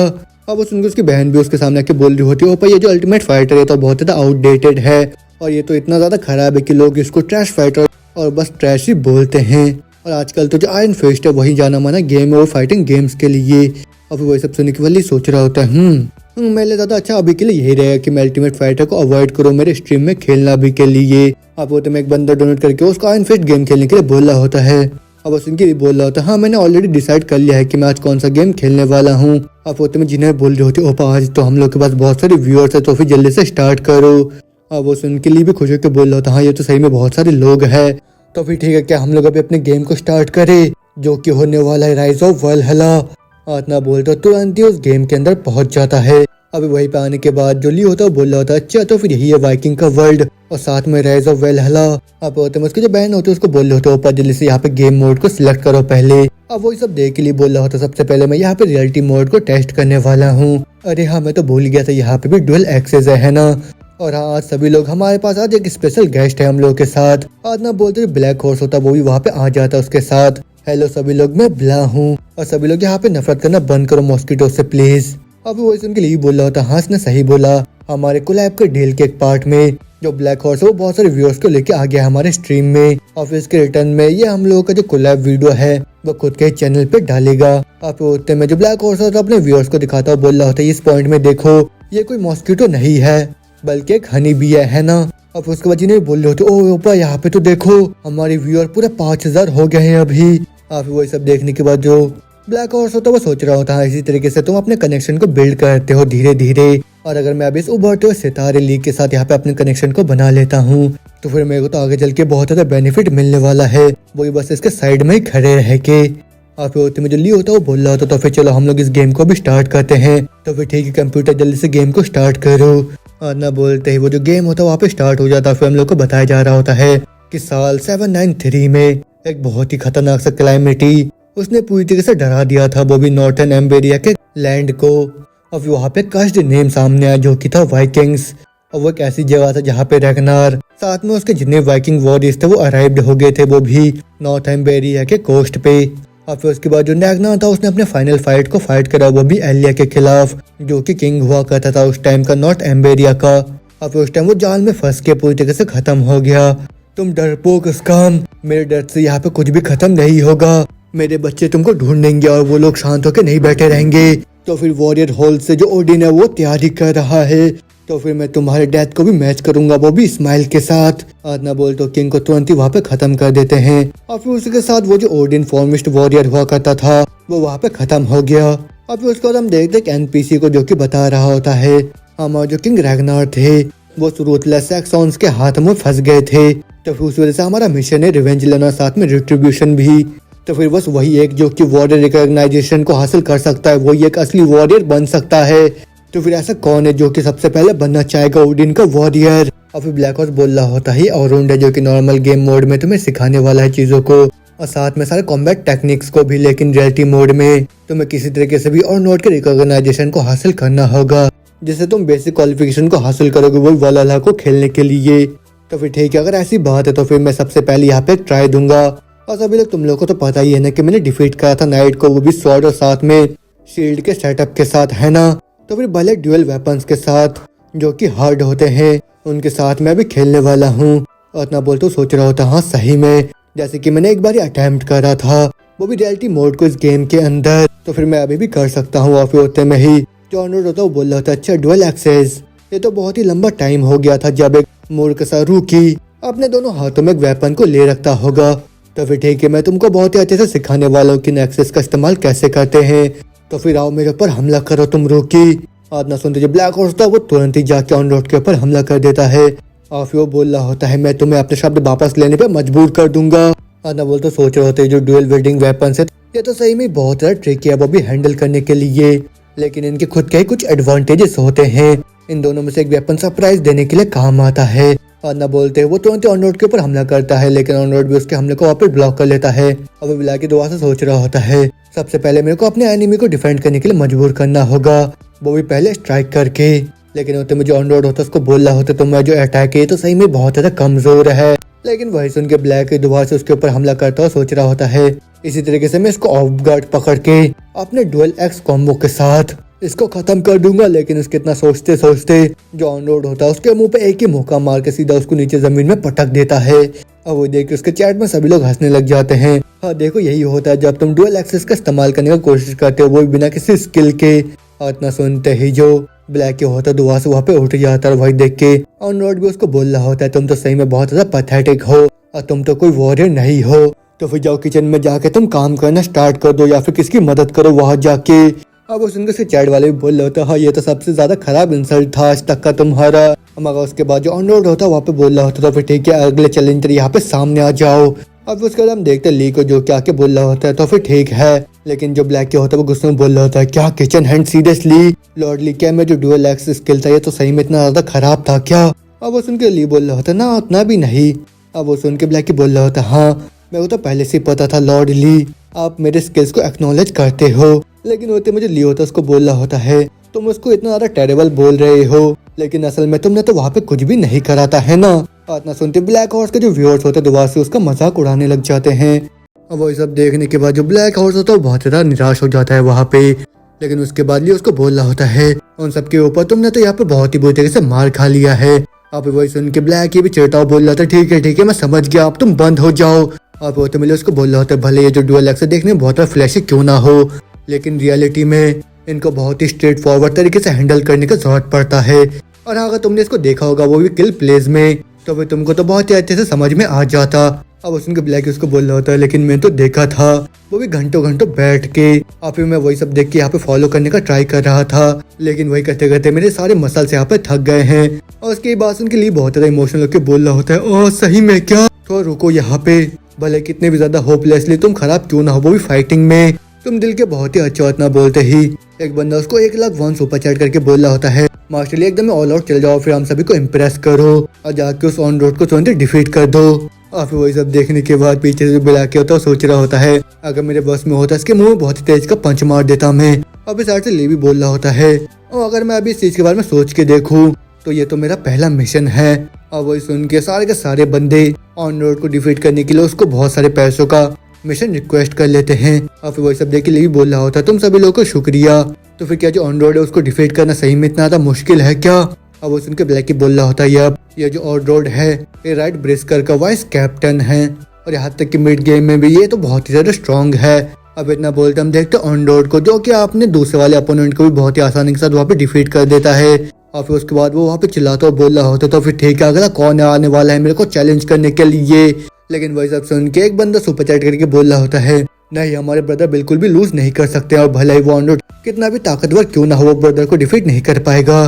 अब वो सुनकर उसकी बहन भी उसके सामने आके बोल रही होती है, ओपा ये जो अल्टीमेट फाइटर है तो बहुत ज्यादा आउटडेटेड है और ये तो इतना ज्यादा खराब है कि लोग इसको ट्रैश फाइटर और बस ट्रैश ही बोलते हैं। और आजकल तो जो आयरन फिस्ट है वही जाना माना गेम है वो फाइटिंग गेम्स के लिए। अब वही सब सुनने के लिए सोच रहा होता है, मेरे ज्यादा अच्छा अभी के लिए यही रहेगा कि मैं अल्टीमेट फाइटर को अवॉइड करूँ मेरे स्ट्रीम में खेलना भी के लिए। अब वो तो मैं एक बंदा डोनेट करके उसको आयरन फिस्ट गेम खेलने के लिए बोल रहा होता है। अब उनके लिए बोल रहा होता है, हाँ मैंने ऑलरेडी डिसाइड कर लिया है कि मैं आज कौन सा गेम खेलने वाला हूँ। अब वो तो मैं जिन्हें बोल रही होती, ओपा आज तो हम लोग के पास बहुत सारे व्यूअर्स है तो फिर जल्दी से स्टार्ट करो। अब वो उनके लिए भी खुश होकर बोल रहा होता, हाँ ये तो सही में बहुत सारे लोग हैं। तो फिर ठीक है, क्या हम लोग अभी अपने गेम को स्टार्ट करें जो कि होने वाला है राइज ऑफ वैलहल्ला। इतना बोलता तुरंत ही उस गेम के अंदर पहुंच जाता है। अभी वहीं पे आने के बाद जो ली होता है वो बोल रहा होता है, अच्छा तो फिर यही है वाइकिंग का वर्ल्ड और साथ में राइज ऑफ वैलहल्ला। अब होते हैं उसकी जो बहन होती है उसको बोल रहे होते ऊपर जल्दी से यहाँ पे गेम मोड को सिलेक्ट करो पहले। अब वही सब देख के लिए बोल रहा होता, सबसे पहले मैं यहाँ पे रियलिटी मोड को टेस्ट करने वाला हूँ। अरे हाँ मैं तो भूल गया था, यहाँ पे भी डुअल एक्सेस है ना। और हाँ आज सभी लोग हमारे पास आज एक स्पेशल गेस्ट है हम लोग के साथ। आज ना बोलते ब्लैक हॉर्स होता वो भी वहाँ पे आ जाता उसके साथ। हेलो सभी लोग, मैं ब्ला हूँ और सभी लोग यहाँ पे नफरत करना बंद करो मॉस्किटो से प्लीज। अब वो उनके लिए बोल रहा होता, हाँ इसने सही बोला। हमारे कोलैब के डील के एक पार्ट में जो ब्लैक हॉर्स है वो बहुत सारे व्यूअर्स को लेके आ गया हमारे स्ट्रीम में और फिर इसके रिटर्न में ये हम लोगों का जो कोलैब वीडियो है वो खुद के चैनल पे डालेगा। अब उतने में जो ब्लैक हॉर्स होता है अपने व्यूअर्स को दिखाता है, बोल रहा होता है इस पॉइंट में देखो ये कोई मॉस्किटो नहीं है बल्कि एक हनी बी है ना। अब उसके बाद जिन्हें बोल रहे होते, ओ ओपा यहाँ पे तो देखो हमारे व्यूअर पूरे 5000 हो गए हैं अभी। आप वही सब देखने के बाद जो ब्लैक हॉर्स होता है वो सोच रहा होता है इसी तरीके से तुम अपने कनेक्शन को बिल्ड करते हो धीरे धीरे और अगर मैं अभी इस उभरते हुए सितारे लीग के साथ यहाँ पे अपने कनेक्शन को बना लेता हूँ तो फिर मेरे को तो आगे चल के बहुत ज्यादा बेनिफिट मिलने वाला है। वही बस इसके साइड में ही खड़े रह के। आप होते में जो ली होता है वो बोल रहा होता तो फिर चलो हम लोग इस गेम को भी स्टार्ट करते हैं। तो फिर ठीक है, कंप्यूटर जल्दी से गेम को स्टार्ट करो। और ना बोलते ही वो जो गेम होता है वहाँ पे स्टार्ट हो जाता है। फिर हम लोग को बताया जा रहा होता है कि साल 793 में एक बहुत ही खतरनाक सा क्लाइमेटी उसने पूरी तरीके से डरा दिया था, वो भी नॉर्थन एम्बेरिया के लैंड को। और वहाँ पे कस्ट नेम सामने आया जो कि था वाइकिंग्स। और वो एक ऐसी जगह था जहाँ पे रैग्नार साथ में उसके जितने वाइकिंग वॉरियर्स थे वो अराइव्ड हो गए थे, वो भी नॉर्थ एम्बेरिया के कोस्ट पे। और फिर उसके बाद जो रैग्नार था उसने अपने फाइनल फाइट को फाइट करा, वो भी एलिया के खिलाफ जो कि किंग हुआ करता था उस टाइम का नॉर्थ एम्बेरिया का। और फिर उस टाइम वो जाल में फंस के पूरी तरीके से खत्म हो गया। तुम डरपोक स्काम, मेरे डर से यहाँ पे कुछ भी खत्म नहीं होगा। मेरे बच्चे तुमको ढूंढेंगे और वो लोग शांत होकर नहीं बैठे रहेंगे। तो फिर वॉरियर हॉल से जो ओडिन है वो तैयारी कर रहा है। तो फिर मैं तुम्हारे डेथ को भी मैच करूंगा, वो भी स्माइल के साथ। आज ना बोल तो किंग को तुरंत ही वहाँ पे खत्म कर देते हैं। और फिर उसके साथ वो जो ओडिन फॉर्मिस्ट वॉरियर हुआ करता था वो वहाँ पे खत्म हो गया। और फिर उसके बाद हम देखते हैं एनपीसी को जो कि बता रहा होता है हमारे जो किंग रैग्नार थे वो रूथलेस सैक्सॉन्स के हाथ में फंस गए थे। तो फिर उस वजह से हमारा मिशन है रिवेंज लेना, साथ में रिट्रीब्यूशन भी। तो फिर बस वही एक जो कि वॉरियर रिकॉग्नाइजेशन को हासिल कर सकता है, वही एक असली वॉरियर बन सकता है। तो फिर ऐसा कौन है जो कि सबसे पहले बनना चाहेगा ओडिन का वॉरियर? और फिर ब्लैक हॉर्स बोल रहा होता है ऑरोंड है जो कि नॉर्मल गेम मोड में तुम्हें सिखाने वाला है चीजों को और साथ में सारे कॉम्बैट टेक्निक्स को भी, लेकिन रियलिटी मोड में तुम्हें किसी तरीके से भी और नोट के रिकॉग्नाइजेशन को हासिल करना होगा जिससे तुम बेसिक क्वालिफिकेशन को हासिल करोगे वही वैलहल्ला को खेलने के लिए। तो फिर ठीक है, अगर ऐसी बात है तो फिर मैं सबसे पहले यहाँ पे ट्राई दूंगा। और सभी लोग तुम लोग को तो पता ही है ना कि मैंने डिफीट करा था नाइट को, वो भी स्वॉर्ड और साथ में शील्ड के सेटअप के साथ, है ना। तो फिर भले ड्यूअल वेपन्स के साथ जो कि हार्ड होते हैं उनके साथ मैं भी खेलने वाला हूँ। और इतना बोल तो सोच रहा होता हाँ सही में, जैसे कि मैंने एक बार अटेम्प्ट करा था वो भी रियलिटी मोड को इस गेम के अंदर, तो फिर मैं अभी भी कर सकता हूँ। और फिर होते में ही जो ऑनर होता है वो बोल रहा था अच्छा ड्यूअल एक्सेस, ये तो बहुत ही लंबा टाइम हो गया था जब एक मूर्ख सा रूकी अपने दोनों हाथों में एक वेपन को ले रखता होगा। तो फिर ठीक है, मैं तुमको बहुत ही अच्छे से सिखाने वाला हूँ कि एक्सेस का इस्तेमाल कैसे करते हैं। तो फिर आओ मेरे ऊपर हमला करो तुम रूकी। आज ना सुनते जो ब्लैक हॉर्स था वो तुरंत ही जाके ऑन रोड के ऊपर हमला कर देता है। और फिर वो बोल रहा होता है मैं तुम्हें अपने शब्द वापस लेने पे मजबूर कर दूंगा। अन्ना बोल तो सोच रहे होते हैं जो ड्यूल विल्डिंग वेपन है ये तो सही में बहुत ज़्यादा ट्रिकी है वो भी हैंडल करने के लिए, लेकिन इनके खुद के ही कुछ एडवांटेजेस होते हैं। इन दोनों में से एक वेपन सरप्राइज देने के लिए काम आता है। अन्ना बोलते हैं वो तुरंत ऑनरोड के ऊपर हमला करता है, लेकिन ऑनरोड भी उसके हमले को वापस ब्लॉक कर लेता है। अब वो बिला की दुआ से सोच रहा होता है सबसे पहले मेरे को अपने एनिमी को डिफेंड करने के लिए मजबूर करना होगा, वो भी पहले स्ट्राइक करके। लेकिन होते मुझे ऑनरोड होता उसको बोल रहा होता तुम्हारा जो अटैक है तो सही में बहुत ज्यादा कमजोर है, लेकिन वही सुन के ब्लैक की दुआ से उसके ऊपर हमला करता हुआ सोच रहा होता है इसी तरीके से मैं इसको ऑफ गार्ड पकड़ के अपने डुअल एक्स कॉम्बो के साथ इसको खत्म कर दूंगा। लेकिन उसके इतना सोचते सोचते जो ऑनरोड होता है उसके मुंह पे एक ही मुक्का मार के सीधा उसको नीचे जमीन में पटक देता है। अब वो देख के उसके चैट में सभी लोग हंसने लग जाते हैं। हाँ देखो यही होता है जब तुम डुअल एक्सेस का इस्तेमाल करने की कोशिश करते हो वो भी बिना किसी स्किल के। और इतना सुनते ही जो ब्लैक के होता दुआ से वहाँ पे उठ जाता है। वही देख के ऑनरोड भी उसको बोल रहा होता है तुम तो सही में बहुत ज्यादा पैथेटिक हो और तुम तो कोई वॉरियर नहीं हो, तो फिर जाओ किचन में जाके तुम काम करना स्टार्ट कर दो या फिर किसकी मदद करो वहाँ जाके। अब वो सुनकर से चैट वाले भी बोल रहे होते हाँ ये तो सबसे ज्यादा खराब इंसल्ट था आज तक का तुम्हारा। मगर उसके बाद जो ऑनरोड होता वहाँ पे बोल रहा होता तो फिर ठीक है अगले चैलेंजर यहाँ पे सामने आ जाओ। अब उसके बाद हम देखते ली को जो क्या के बोल रहा होता है तो फिर ठीक है, लेकिन जो ब्लैक के होता है वो गुस्से में बोल रहा होता है क्या किचन हैंड सीरियसली लॉर्डली क्या मैं जो डुअल एक्स स्किल था ये तो सही में इतना ज्यादा खराब था क्या। अब वो सुन के ली बोल रहा होता ना उतना भी नहीं। अब वो सुन के ब्लैक की बोल रहा होता हाँ मेरे को तो पहले से पता था लॉर्ड ली आप मेरे स्किल्स को एक्नॉलेज करते हो, लेकिन होते मुझे ली होता उसको बोल रहा होता है तुम उसको इतना ज्यादा टेरेबल बोल रहे हो लेकिन असल में तुमने तो वहाँ पे कुछ भी नहीं करा था है ना। और इतना सुनते ब्लैक हॉर्स के जो व्यूअर्स होते दोबारा से उसका मजाक उड़ाने लग जाते हैं। और वो सब देखने के बाद जो ब्लैक हॉर्स होता है वो बहुत ज्यादा निराश हो जाता है वहाँ पे। लेकिन उसके बाद ली उसको बोल रहा होता है उन सबके ऊपर तुमने तो यहाँ पे बहुत ही बुरी तरीके से मार खा लिया है। अब वही सुन के ब्लैक ये भी चिढ़ता बोल रहा था ठीक है मैं समझ गया अब तुम बंद हो जाओ। अब वो तो मिले उसको बोल रहा होता है भले ये जो डुअल एक्स देखने में बहुत फ्लैशी क्यों ना हो लेकिन रियलिटी में इनको बहुत ही स्ट्रेट फॉरवर्ड तरीके से हैंडल करने की जरूरत पड़ता है। और अगर तुमने इसको देखा होगा वो भी किल प्लेस में तो फिर तुमको तो बहुत ही अच्छे से समझ में आ जाता। अब उसके ब्लैक उसको बोल रहा होता है लेकिन मैं तो देखा था वो भी घंटों घंटों बैठ के और फिर मैं वही सब देख के यहाँ पे फॉलो करने का ट्राई कर रहा था, लेकिन वही करते करते मेरे सारे मसल्स यहाँ पे थक गए हैं। और उसके बाद उनके लिए बहुत ज्यादा इमोशनल होकर बोल रहा होता है ओह सही में क्या, तो रुको यहाँ पे भले कितने भी ज्यादा होपलेसली तुम खराब क्यों ना हो वो भी फाइटिंग में तुम दिल के बहुत ही अच्छा इतना बोलते ही एक बंदा उसको 1,01,000 सुपर चैट करके बोल रहा होता है मास्टर ली एकदम ऑल आउट चल जाओ फिर हम सभी को इम्प्रेस करो और जाके उस ऑन रोड को तुरंत डिफीट कर दो। और फिर वही सब देखने के बाद पीछे से बुला के होता सोच रहा होता है अगर मेरे बस में होता इसके मुंह में बहुत ही तेज का पंच मार देता मैं। अब इस साइड से ली भी बोल रहा होता है और अगर मैं अभी इस चीज के बारे में सोच के देखूं तो ये तो मेरा पहला मिशन है। और वही सुन के सारे बंदे ऑन रोड को डिफीट करने के लिए उसको बहुत सारे पैसों का मिशन रिक्वेस्ट कर लेते हैं। और फिर वही सब देख के लिए भी बोल रहा होता है तुम सभी लोगों को शुक्रिया, तो फिर क्या जो ऑन रोड है उसको डिफीट करना सही में इतना ज्यादा मुश्किल है क्या। अब वो सुन के ब्लैक ही बोल रहा होता है अब ये जो ऑन रोड है ये राइट ब्रिस्कर का वाइस कैप्टन है और यहाँ तक कि मिड गेम में भी ये तो बहुत ही ज्यादा स्ट्रॉन्ग है। अब इतना बोलते हम देखते ऑन रोड को जो कि आपने दूसरे वाले अपोनेंट को भी बहुत ही आसानी के साथ वहाँ पे डिफीट कर देता है। और फिर उसके बाद वो वहाँ पे चिल्लाता और बोल रहा होता तो फिर ठीक है अगला कौन आने वाला है मेरे को चैलेंज करने के लिए। लेकिन वही सब सुन के एक बंदा सुपर चैट करके बोल रहा होता है नहीं हमारे ब्रदर बिल्कुल भी लूज नहीं कर सकते और भले ही वो ऑन रोड कितना भी ताकतवर क्यों ना हो वो ब्रदर को डिफीट नहीं कर पाएगा।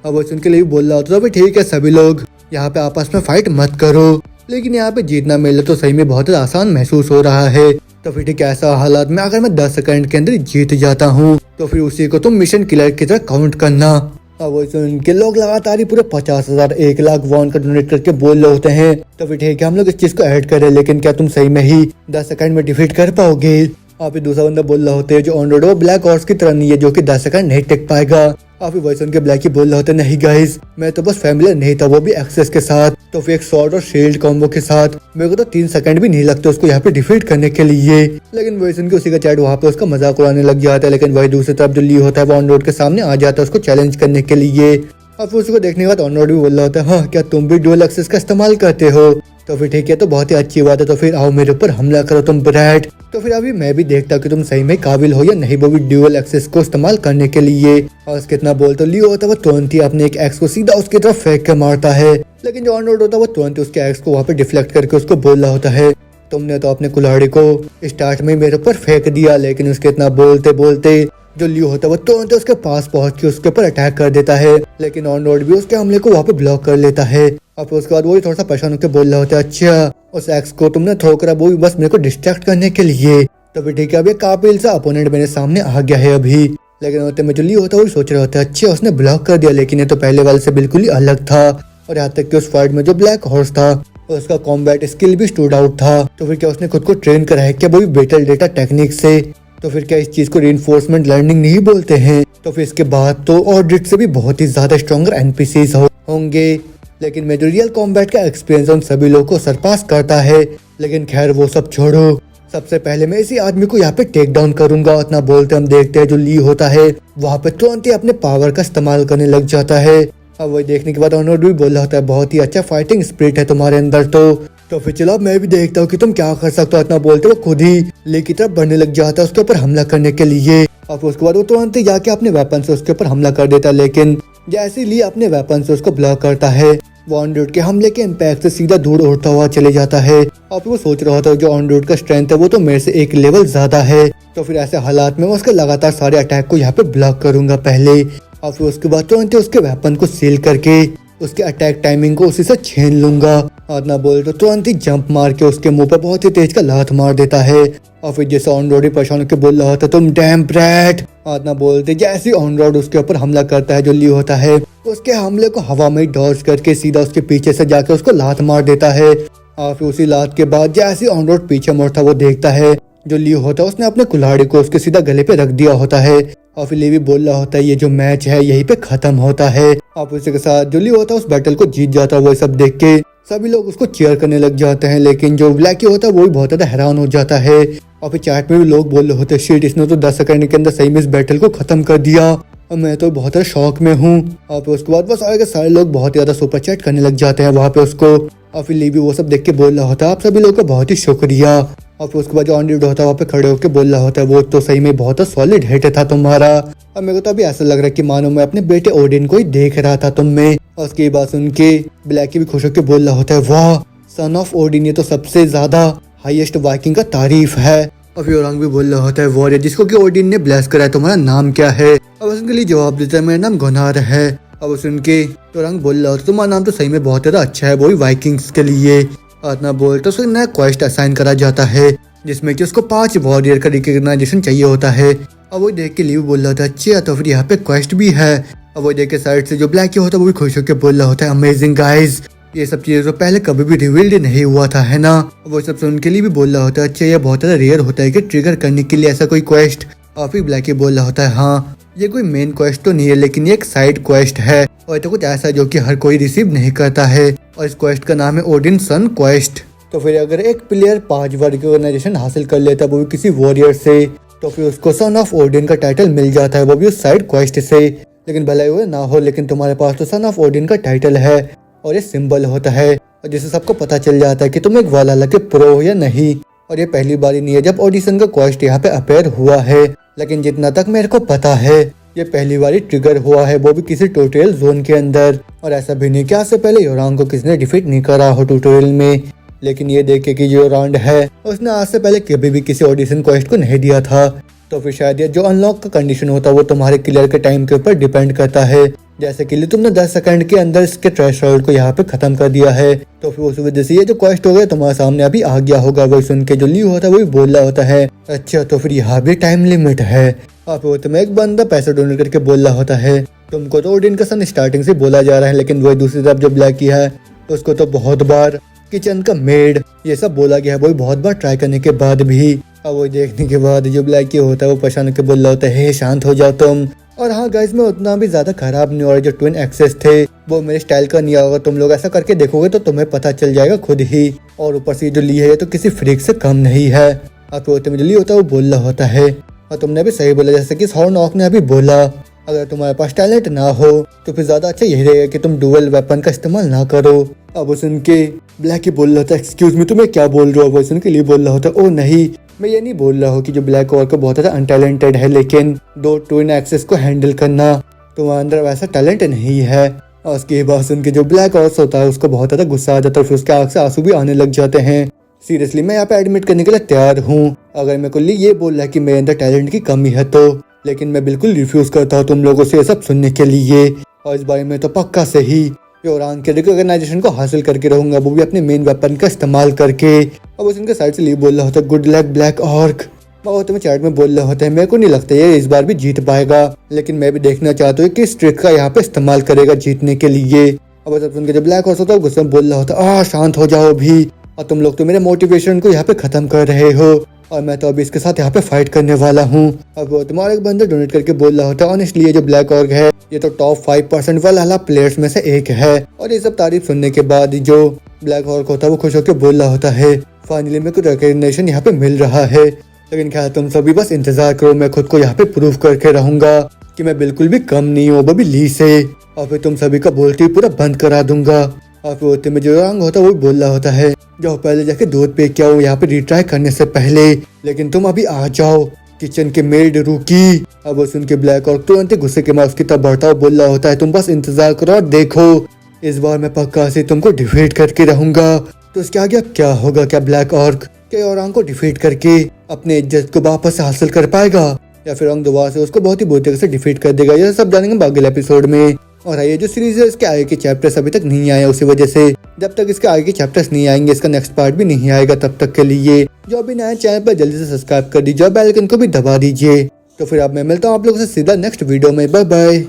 अब वो सुन के लिए बोल रहा होता तो ठीक है सभी लोग यहाँ पे आपस में फाइट मत करो, लेकिन यहाँ पे जीतना मिले तो सही में बहुत आसान महसूस हो रहा है। तो फिर ठीक ऐसा हालात में अगर मैं 10 सेकंड के अंदर जीत जाता हूँ तो फिर उसी को तुम मिशन किलर की तरह काउंट करना। अब वो सुन के लोग लगातार ही पूरे 50,000 1,00,000 का डोनेट करके बोल रहे होते हैं तो फिर ठीक है हम लोग इस चीज को ऐड करें, लेकिन क्या तुम सही में ही 10 सेकंड में डिफीट कर पाओगे। और फिर दूसरा बंदा बोल रहा होता है जो ऑन रोड वो ब्लैक हॉर्स की तरह नहीं है जो कि 10 सेकंड नहीं टिक पाएगा। और फिर वही सुन के ब्लैक ही बोल रहा होता है नहीं गाइस मैं तो बस फैमिलियर नहीं था वो भी एक्सेस के साथ, तो फिर एक स्वॉर्ड और शील्ड कॉम्बो के साथ मेरे को तो 3 सेकंड भी नहीं लगते उसको यहाँ पे डिफीट करने के लिए। लेकिन वही सुन के उसी का चैट वहाँ पे उसका मजाक उड़ाने लग जाता है। लेकिन वही दूसरी तरफ जो ली होता है वो ऑन रोड के सामने आ जाता है उसको चैलेंज करने के लिए। और फिर उसको देखने के बाद ऑन रोड भी बोल रहा होता है हाँ क्या तुम भी डुअल एक्सेस का इस्तेमाल करते हो, तो फिर ठीक है तो बहुत ही अच्छी बात है, तो फिर आओ मेरे ऊपर हमला करो तुम ब्रैट। तो फिर अभी मैं भी देखता कि तुम सही में काबिल हो या नहीं वो भी ड्यूअल एक्सेस को इस्तेमाल करने के लिए। और उसके इतना बोल तो लियो होता है वो तुरंत ही अपने एक एक्स को सीधा उसकी तरफ फेंक के मारता है। लेकिन जो ऑन रोड होता है वो तुरंत उसके एक्स को वहाँ पे डिफ्लेक्ट करके उसको बोल रहा होता है तुमने तो अपने कुल्हाड़ी को स्टार्ट में मेरे ऊपर फेंक दिया। लेकिन उसके इतना बोलते बोलते जो लियो होता है वो तुरंत उसके पास पहुंच के उसके ऊपर अटैक कर देता है। लेकिन ऑन रोड भी उसके हमले को वहाँ पे ब्लॉक कर लेता है। और फिर उसके बाद वो भी थोड़ा सा परेशान होकर बोल रहा होता है, अच्छा उस एक्स को तुमने थ्रो करा वो भी बस मेरे को डिस्ट्रैक्ट करने के लिए। तो फिर ठीक है, अब ये काबिल सा अपोनेंट मेरे सामने आ गया है अभी। लेकिन होते में जो ली होता है वो सोच रहा होता है, अच्छा उसने ब्लॉक कर दिया, लेकिन ये तो पहले वाले से बिल्कुल ही अलग था। और यहाँ तक कि उस फाइट में जो ब्लैक हॉर्स था उसका कॉम्बैट स्किल भी स्टूड आउट था। तो फिर क्या उसने खुद को ट्रेन करा है क्या, वो भी बेटल डेटा टेक्निक से। तो फिर क्या इस चीज को रीइंफोर्समेंट लर्निंग नहीं बोलते हैं। तो फिर इसके बाद तो ऑडिट से भी बहुत ही ज्यादा स्ट्रॉन्गर एनपीसीज होंगे। लेकिन मैं जो रियल कॉम्बैट का एक्सपीरियंस उन सभी लोगों को सरपास करता है। लेकिन खैर वो सब छोड़ो, सबसे पहले मैं इसी आदमी को यहाँ पे टेक डाउन करूंगा। इतना बोलते हम देखते हैं जो ली होता है वहाँ पे तुरंत ही अपने पावर का इस्तेमाल करने लग जाता है। अब वही देखने के बाद ऑनर भी बोल रहा होता है, बहुत ही अच्छा फाइटिंग स्पिरिट है तुम्हारे अंदर। तो फिर चलो अब मैं भी देखता हूँ कि तुम क्या कर सकते हो। इतना बोलते वो खुद ही ली की तरफ बढ़ने लग जाता है उसके ऊपर हमला करने के लिए। और फिर उसके बाद वो तुरंत ही जाके अपने वेपन से उसके ऊपर हमला कर देता है। लेकिन जैसे ली अपने वेपन से उसको ब्लॉक करता है वो ऑन रूट के हमले के इम्पैक्ट से सीधा दूर उड़ता हुआ चले जाता है। और फिर वो सोच रहा होता है जो ऑन रूट का स्ट्रेंथ है वो तो मेरे से एक लेवल ज्यादा है। तो फिर ऐसे हालात में मैं उसके लगातार सारे अटैक को यहाँ पे ब्लॉक करूंगा पहले। और फिर उसके बाद तुरंत ही उसके वेपन को सील करके उसके अटैक टाइमिंग को उसी से छीन लूंगा। और ना बोले तो तुरंत ही जंप मार के उसके मुंह पर बहुत ही तेज का लात मार देता है। और फिर जैसे ऑन रोड परेशान होकर बोल रहा होता तुम डैम ब्रैट। और ना बोलते जैसे ऑन रोड उसके ऊपर हमला करता है जो ली होता है उसके हमले को हवा में डॉज करके सीधा उसके पीछे से जाके उसको लात मार देता है। और फिर उसी लात के बाद जैसे ऑन रोड पीछे मुड़ता वो देखता है जो ली होता है उसने अपने कुल्हाड़ी को उसके सीधा गले पे रख दिया होता है। और फिर ली भी बोल रहा होता है ये जो मैच है यहीं पे खत्म होता है। और उसी के साथ जो ली होता है उस बैटल को जीत जाता है। वो सब देख के सभी लोग उसको चीयर करने लग जाते हैं। लेकिन जो ब्लैकी होता है वो भी बहुत ज्यादा हैरान हो जाता है। और फिर चैट में भी लोग बोल रहे होते हैं शिट इसने तो 10 सेकंड के अंदर सही में इस बैटल को खत्म कर दिया और मैं तो बहुत ज्यादा शौक में हूँ। और फिर उसके बाद वो सारे के सारे लोग बहुत ज्यादा सुपर चैट करने लग जाते हैं वहाँ पे उसको। और फिर ली भी वो सब देख के बोल रहा होता है आप सभी लोगों का बहुत ही शुक्रिया। और फिर उसके बाद जो ऑन ड्यूटी होता है वहाँ पे खड़े होकर बोल रहा होता है वो तो सही में बहुत सॉलिड हिट था तुम्हारा। और मेरे को तो अभी ऐसा लग रहा है कि मानो मैं अपने बेटे ओडिन को ही देख रहा था तुम में। और उसकी बात सुन के ब्लैकी भी खुश होकर बोल रहा होता है वाह सन ऑफ ओडिन ये तो सबसे ज्यादा हाईएस्ट वाइकिंग का तारीफ है। और फिर औरंग भी बोल रहा होता है वॉरियर जिसको कि ओडिन ने ब्लेस करा है तुम्हारा नाम क्या है। अब उसके लिए जवाब देता है मेरा नाम गुनार है। अब सुन के औरंग बोल रहा होता है तुम्हारा नाम तो सही में बहुत ज्यादा अच्छा है वो भी वाइकिंग्स के लिए। इतना बोलता उसको नया क्वेस्ट असाइन करा जाता है जिसमें कि उसको 5 वॉरियर का रिकग्नाइजेशन चाहिए होता है। अब वो देख के लीव बोल रहा था अच्छा तो फिर यहाँ पे क्वेस्ट भी है। अब वो देख के साइड से जो ब्लैक होता है वो भी खुश होकर बोल रहा होता है अमेजिंग गाइज ये सब चीजें तो पहले कभी भी रिवील्ड नहीं हुआ था है ना। वो सब सुन के लिए भी बोल रहा होता है अच्छा ये बहुत ज्यादा रेयर होता है कि ट्रिगर करने के लिए ऐसा कोई क्वेस्ट। और फिर ब्लैकी बोल रहा होता है हाँ ये कोई मेन क्वेस्ट तो नहीं है लेकिन ये एक साइड क्वेस्ट है और तो कुछ ऐसा जो कि हर कोई रिसीव नहीं करता है और इस क्वेस्ट का नाम है ओडिन सन क्वेस्ट। तो फिर अगर एक प्लेयर 5 बार रिकॉग्नाइजेशन हासिल कर लेता है वो भी किसी वॉरियर से तो फिर उसको सन ऑफ ओडिन का टाइटल मिल जाता है वो भी उस साइड क्वेस्ट से। लेकिन भले हुए ना हो लेकिन तुम्हारे पास तो सन ऑफ ओडिन का टाइटल है और ये सिंबल होता है और जिससे सबको पता चल जाता है कि तुम एक वाला के प्रो हो या नहीं। और ये पहली बार ही नहीं है जब ऑडिशन का क्वेस्ट यहाँ पे अपेयर हुआ है लेकिन जितना तक मेरे को पता है ये पहली बार ही ट्रिगर हुआ है वो भी किसी ट्यूटोरियल जोन के अंदर। और ऐसा भी नहीं कि आज से पहले योरांग को किसी ने डिफीट नहीं करा हो ट्यूटोरियल में। लेकिन ये देखे कि जो राउंड है उसने आज से पहले कभी भी किसी ऑडिशन क्वेस्ट को नहीं दिया था। तो फिर शायद ये जो अनलॉक का कंडीशन होता है वो तुम्हारे क्लियर के टाइम के ऊपर डिपेंड करता है। जैसे कि लिए तुमने 10 सेकंड के अंदर इसके थ्रेशोल्ड को यहाँ पे खत्म कर दिया है तो फिर उस वजह से ये जो क्वेस्ट हो गया तुम्हारे सामने अभी आ गया होगा। वही सुन के जो ली होता है वही बोल रहा होता है अच्छा तो फिर यहाँ भी टाइम लिमिट है। और फिर तुम्हें एक बंदा पैसा डोनेट करके बोल रहा होता है तुमको तो ओडिन का सन स्टार्टिंग से बोला जा रहा है लेकिन वही दूसरी तरफ जो ब्लैकी है उसको तो बहुत बार किचन का मेड ये सब बोला गया है वो बहुत बार ट्राई करने के बाद भी। और वो देखने के बाद जो ब्लैकी होता है वो परेशान होकर बोल रहा होता है शांत हो जाओ तुम। और हाँ गाइस मैं उतना भी ज्यादा खराब नहीं हो रहा जो ट्विन एक्सेस थे वो मेरे स्टाइल का नहीं होगा। तुम लोग ऐसा करके देखोगे तो तुम्हें पता चल जाएगा खुद ही। और ऊपर से जो ली है तो किसी फ्रीक से कम नहीं है। और फिर जो ली होता है वो बोल रहा होता है और तुमने भी सही बोला जैसे कि हॉर्नॉक ने अभी बोला अगर तुम्हारे पास टैलेंट ना हो तो फिर ज्यादा अच्छा यही रहेगा कि तुम डुअल वेपन का इस्तेमाल ना करो। अब सुन के ब्लैक बोल रहा था एक्सक्यूज मी तुम्हें क्या बोल रहे हो। वो सुन के लिए बोल रहा होता ओ नहीं मैं ये नहीं बोल रहा हूँ कि जो ब्लैक और को बहुत ज्यादा अनटैलेंटेड है लेकिन 2 ट्विन एक्सेस को हैंडल करना तुम्हारे अंदर वैसा टैलेंट नहीं है। और उसकी बात सुन के जो ब्लैक ऑर्स होता है उसको बहुत ज्यादा गुस्सा आ जाता है फिर उसके आंख से आंसू भी आने लग जाते हैं। सीरियसली मैं यहाँ पे एडमिट करने के लिए तैयार हूँ अगर मेरे को ये बोल रहा है कि मेरे अंदर टैलेंट की कमी है तो लेकिन मैं बिल्कुल रिफ्यूज करता हूँ तुम लोगों से ये सब सुनने के लिए। और इस बारे में तो पक्का से ही और आंग के रिकॉग्नाइजेशन को हासिल करके रहूंगा, वो भी अपने मेन वेपन का इस्तेमाल करके। अब उस उनके साइड से ली बोल रहा होता है गुड लक ब्लैक ऑर्क। वो तुम्हें चैट में बोल रहा होता है मेरे को नहीं लगता ये इस बार भी जीत पाएगा, लेकिन मैं भी देखना चाहता हूँ कि किस ट्रिक का यहाँ पे इस्तेमाल करेगा जीतने के लिए। अब तब सुन के जब ब्लैक हॉर्स होता है गुस्से में बोल रहा होता है शांत हो जाओ भी, और तुम लोग तो मेरे मोटिवेशन को यहाँ पे खत्म कर रहे हो, और मैं तो अभी इसके साथ यहाँ पे फाइट करने वाला हूँ। अब वो तुम्हारा एक बंदा डोनेट करके बोल रहा होता है ऑनेस्टली ये जो ब्लैक ऑर्ग है ये तो टॉप 5% वाला प्लेयर्स में से एक है। और ये सब तारीफ सुनने के बाद जो ब्लैक ऑर्ग होता है वो खुश होकर बोल रहा होता है फाइनली मेरे को रिकॉग्निशन यहाँ पे मिल रहा है, लेकिन क्या तुम सभी बस इंतजार करो, मैं खुद को यहाँ पे प्रूव करके रहूंगा कि मैं बिल्कुल भी कम नहीं हूँ, वो भी ली से, और फिर तुम सभी का बोलती पूरा बंद करा दूंगा। और फिर होते में जो रंग होता है वो बोल रहा होता है जाओ पहले जाके दूध पे क्या हो यहाँ पे रिट्राई करने से पहले, लेकिन तुम अभी आ जाओ किचन के मेड रुकी। अब वो सुन के ब्लैक और तुरंत गुस्से के मार्क्स की तरफ बढ़ता हुआ बोल रहा होता है तुम बस इंतजार करो और देखो इस बार मैं पक्का से तुमको डिफीट करके रहूंगा। तो इसके आगे अब क्या होगा, क्या ब्लैक ऑर्क के और को डिफीट करके अपने इज्जत को वापस हासिल कर पाएगा, या फिर रंग दोबारा से उसको बहुत ही बुरी तरह से डिफीट कर देगा, यह सब जानेंगे अगले एपिसोड में। और ये जो सीरीज है इसके आगे के चैप्टर्स अभी तक नहीं आए, उसी वजह से जब तक इसके आगे के चैप्टर्स नहीं आएंगे इसका नेक्स्ट पार्ट भी नहीं आएगा। तब तक के लिए जो अभी नया चैनल पर जल्दी से सब्सक्राइब कर दीजिए और बेल आइकन को भी दबा दीजिए। तो फिर अब मैं मिलता हूँ आप लोगों से सीधा नेक्स्ट वीडियो में। Bye bye.